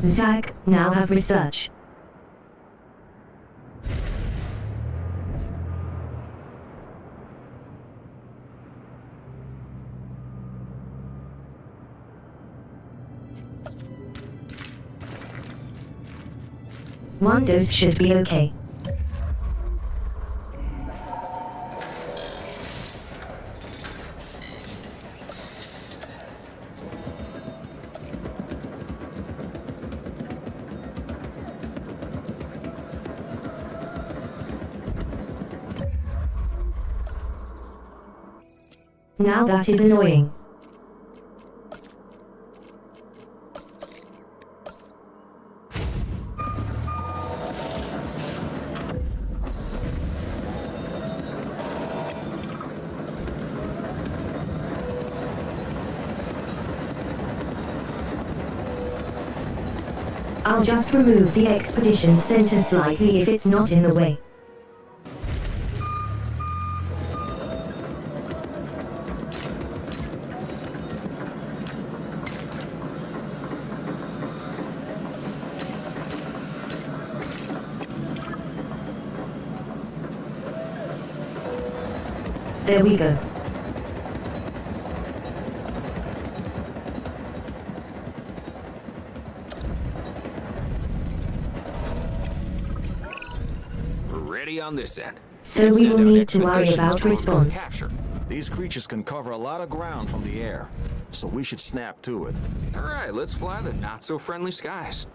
Speaker 1: Zach, now have research. One dose should be okay. Now that is annoying. I'll just remove the expedition center slightly if it's not in the way. There we go.
Speaker 5: We're ready on this end.
Speaker 1: So we will need to worry about response.
Speaker 9: These creatures can cover a lot of ground from the air, so we should snap to it.
Speaker 5: All right, let's fly the not-so-friendly skies.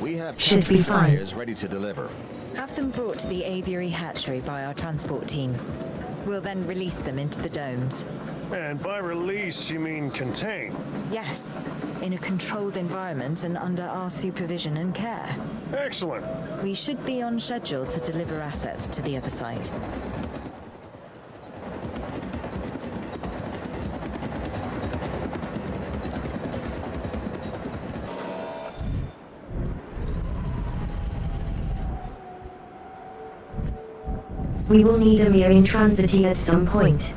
Speaker 9: We have
Speaker 1: Should be fine.
Speaker 9: flyers ready to deliver.
Speaker 8: Have them brought to the aviary hatchery by our transport team. We'll then release them into the domes.
Speaker 3: And by release, you mean contain?
Speaker 8: Yes, in a controlled environment and under our supervision and care.
Speaker 3: Excellent.
Speaker 8: We should be on schedule to deliver assets to the other site.
Speaker 1: We will need a mirror in transity at some point.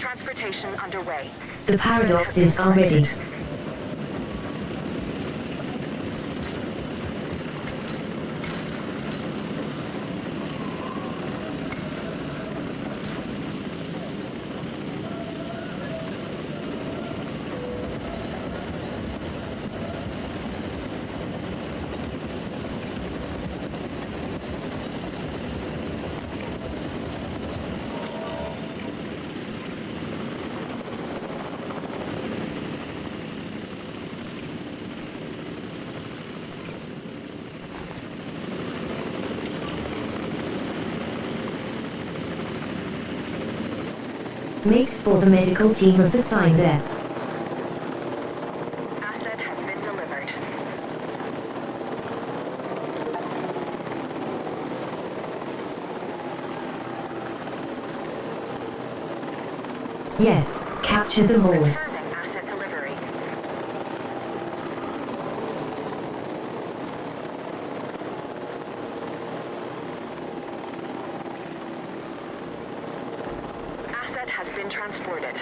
Speaker 7: Transportation underway.
Speaker 1: The paradoxes are ready. Makes for the medical team of the sign there.
Speaker 7: Asset has been delivered.
Speaker 1: Yes, capture them all.
Speaker 7: Confirming asset delivery. Asset has been transported.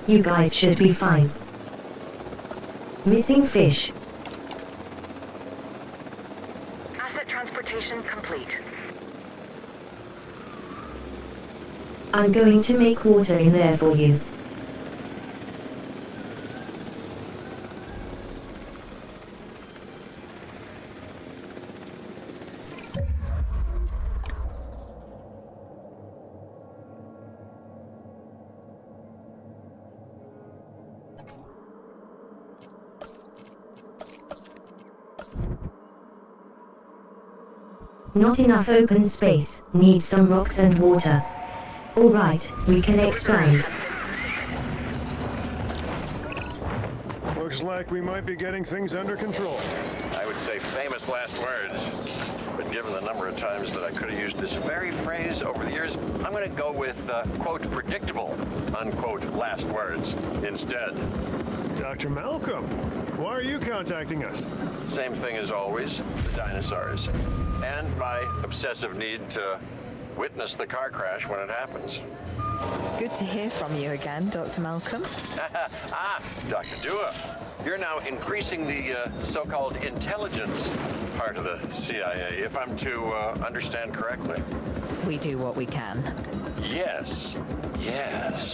Speaker 1: You guys should be fine. Missing fish.
Speaker 7: Asset transportation complete.
Speaker 1: I'm going to make water in there for you. Not enough open space, need some rocks and water. Alright, we can expand.
Speaker 3: Looks like we might be getting things under control.
Speaker 2: I would say famous last words, but given the number of times that I could have used this very phrase over the years, I'm going to go with, quote, predictable, unquote, last words instead.
Speaker 3: Dr. Malcolm, why are you contacting us?
Speaker 2: Same thing as always, the dinosaurs, and my obsessive need to witness the car crash when it happens.
Speaker 8: It's good to hear from you again, Dr. Malcolm.
Speaker 2: Dr. Dua, you're now increasing the so-called intelligence part of the CIA, if I'm to understand correctly.
Speaker 8: We do what we can.
Speaker 2: Yes,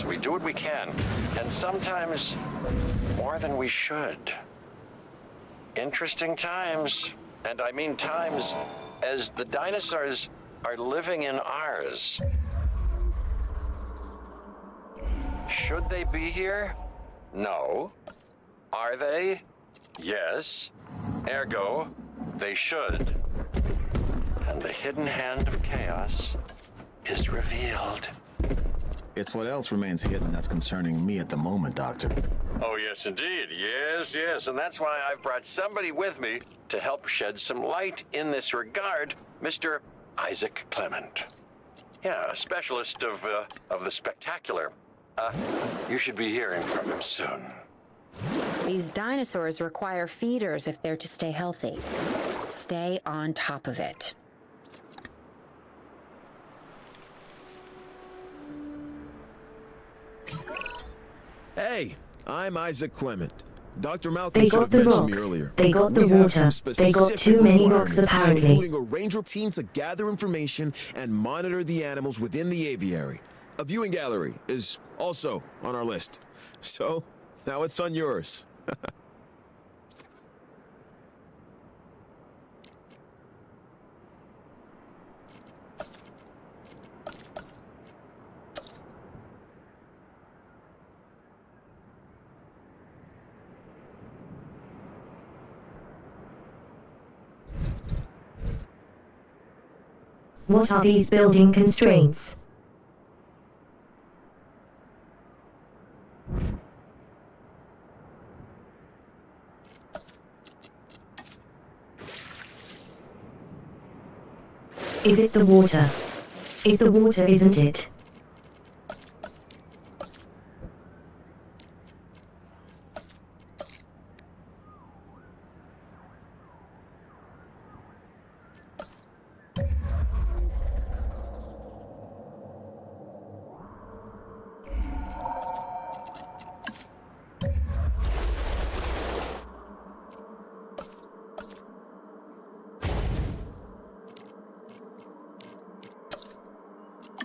Speaker 2: we do what we can, and sometimes more than we should. Interesting times, and I mean times as the dinosaurs are living in ours. Should they be here? No. Are they? Yes. Ergo, they should. And the hidden hand of chaos is revealed.
Speaker 9: It's what else remains hidden that's concerning me at the moment, Doctor.
Speaker 2: Oh, yes, indeed. Yes. And that's why I've brought somebody with me to help shed some light in this regard, Mr. Isaac Clement. Yeah, a specialist of the spectacular. You should be hearing from him soon.
Speaker 4: These dinosaurs require feeders if they're to stay healthy. Stay on top of it.
Speaker 11: Hey, I'm Isaac Clement. Dr. Malcolm
Speaker 1: They
Speaker 11: should
Speaker 1: got
Speaker 11: have
Speaker 1: the
Speaker 11: mentioned me
Speaker 1: rocks.
Speaker 11: earlier.
Speaker 1: They got the
Speaker 11: We have
Speaker 1: water.
Speaker 11: some
Speaker 1: They got
Speaker 11: specific
Speaker 1: too many rocks
Speaker 11: requirements,
Speaker 1: apparently.
Speaker 11: including a ranger team to gather information and monitor the animals within the aviary. A viewing gallery is also on our list. So, now it's on yours.
Speaker 1: What are these building constraints? Is it the water? Is the water, isn't it?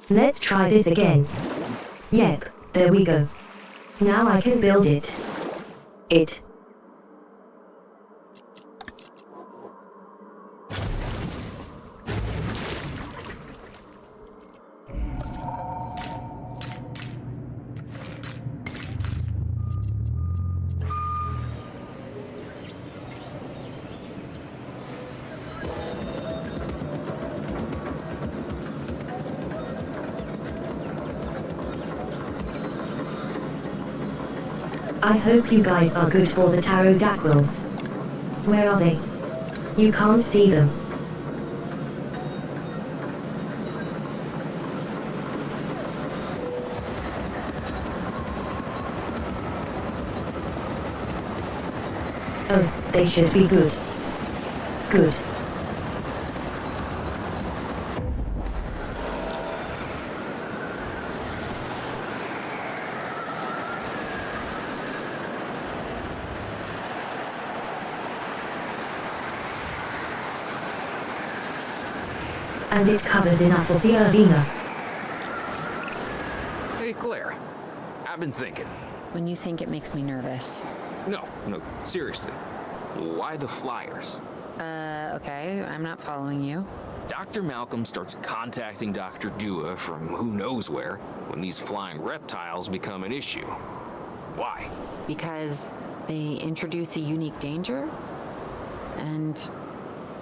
Speaker 1: Let's try this again. Yep, there we go. Now I can build it. I hope you guys are good for the pterodactyls. Where are they? You can't see them. Oh, they should be good. Good. And it covers enough of the arena.
Speaker 5: Hey, Claire. I've been thinking.
Speaker 4: When you think it makes me nervous.
Speaker 5: No, seriously. Why the flyers?
Speaker 4: Okay, I'm not following you.
Speaker 5: Dr. Malcolm starts contacting Dr. Dua from who knows where when these flying reptiles become an issue. Why?
Speaker 4: Because they introduce a unique danger? And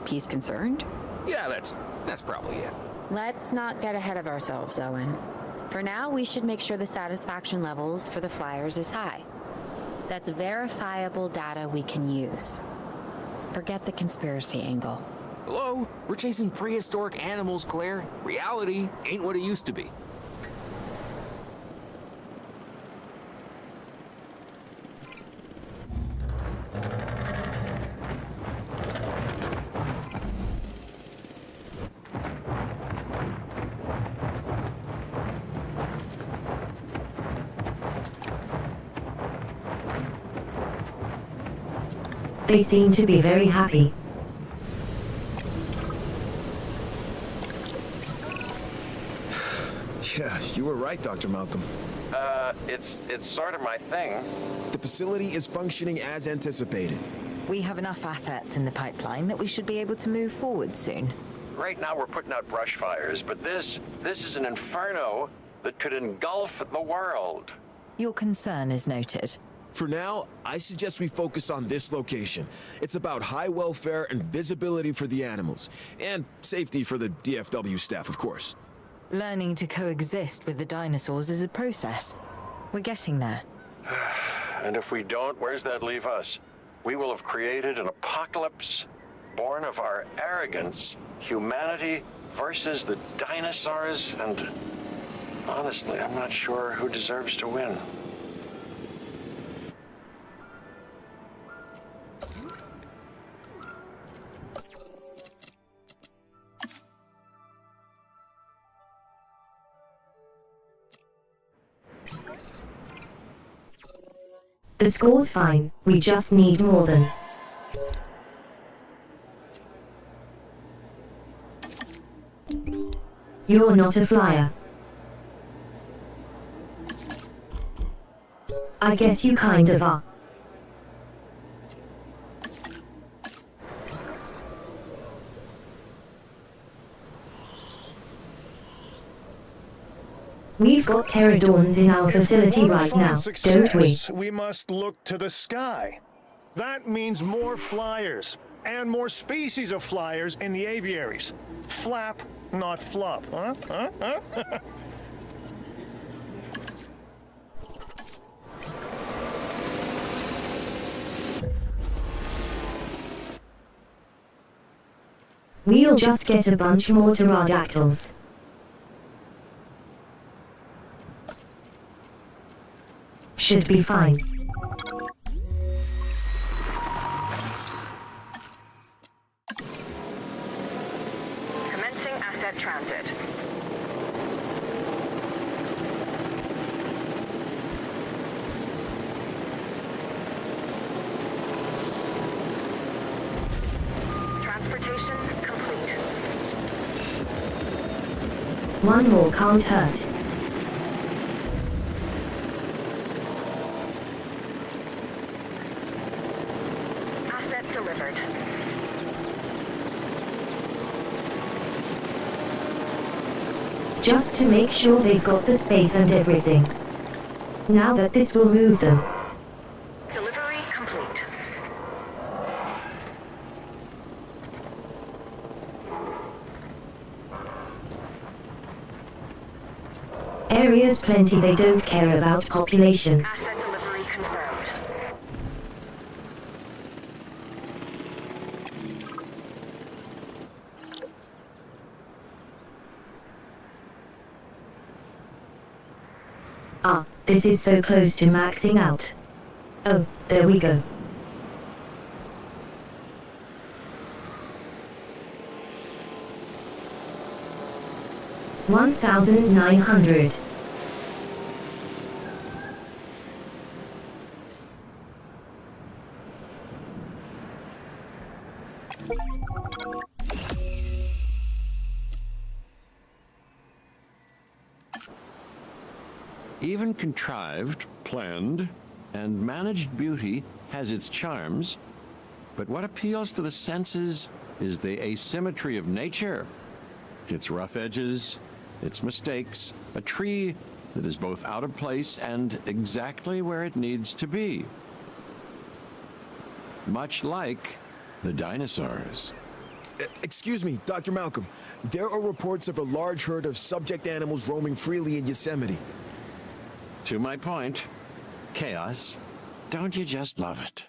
Speaker 4: he's concerned?
Speaker 5: Yeah, that's That's probably it.
Speaker 4: Let's not get ahead of ourselves, Owen. For now, we should make sure the satisfaction levels for the flyers is high. That's verifiable data we can use. Forget the conspiracy angle.
Speaker 5: Hello? We're chasing prehistoric animals, Claire. Reality ain't what it used to be.
Speaker 1: They seem to be very happy.
Speaker 11: Yeah, you were right, Dr. Malcolm.
Speaker 2: It's sort of my thing.
Speaker 11: The facility is functioning as anticipated.
Speaker 8: We have enough assets in the pipeline that we should be able to move forward soon.
Speaker 2: Right now we're putting out brush fires, but this is an inferno that could engulf the world.
Speaker 8: Your concern is noted.
Speaker 11: For now, I suggest we focus on this location. It's about high welfare and visibility for the animals, and safety for the DFW staff, of course.
Speaker 8: Learning to coexist with the dinosaurs is a process. We're getting there.
Speaker 2: And if we don't, where's that leave us? We will have created an apocalypse born of our arrogance, humanity versus the dinosaurs, and honestly, I'm not sure who deserves to win.
Speaker 1: The score's fine, we just need more than. You're not a flyer. I guess you kind of are. We've got pterodons in our facility right now, don't we?
Speaker 3: We must look to the sky. That means more flyers, and more species of flyers in the aviaries. Flap, not flop, huh?
Speaker 1: We'll just get a bunch more pterodactyls. Should be fine.
Speaker 7: Commencing asset transit. Transportation complete.
Speaker 1: One more can't hurt.
Speaker 7: Delivered.
Speaker 1: Just to make sure they've got the space and everything. Now that this will move them.
Speaker 7: Delivery complete.
Speaker 1: Area's plenty, they don't care about population.
Speaker 7: Asset delivery confirmed.
Speaker 1: Ah, this is so close to maxing out. Oh, there we go. $1,900.
Speaker 2: Even contrived, planned, and managed beauty has its charms, but what appeals to the senses is the asymmetry of nature. Its rough edges, its mistakes, a tree that is both out of place and exactly where it needs to be. Much like the dinosaurs.
Speaker 11: Excuse me, Dr. Malcolm. There are reports of a large herd of subject animals roaming freely in Yosemite.
Speaker 2: To my point, chaos. Don't you just love it?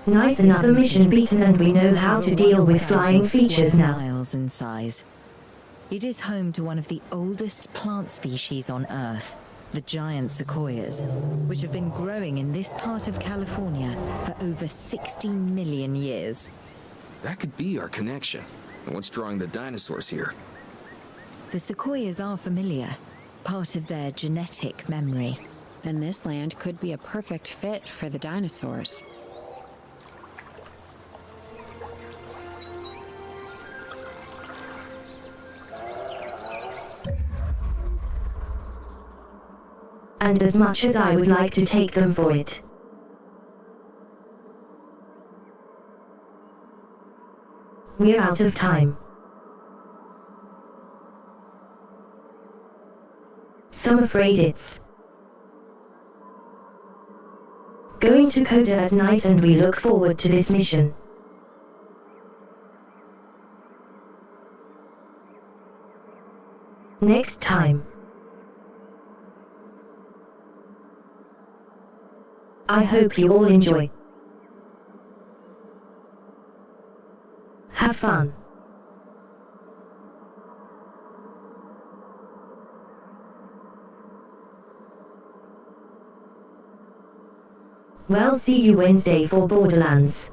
Speaker 1: Nice, another mission beaten, and we know how to deal with flying features now.
Speaker 8: Miles in size. It is home to one of the oldest plant species on Earth, the giant sequoias, which have been growing in this part of California for over 60 million years.
Speaker 5: That could be our connection. And what's drawing the dinosaurs here?
Speaker 8: The sequoias are familiar, part of their genetic memory.
Speaker 4: Then this land could be a perfect fit for the dinosaurs.
Speaker 1: And as much as I would like to take them for it, we're out of time. So I'm afraid it's going to Coda at night, and we look forward to this mission. Next time. I hope you all enjoy. Have fun. Well, see you Wednesday for Borderlands.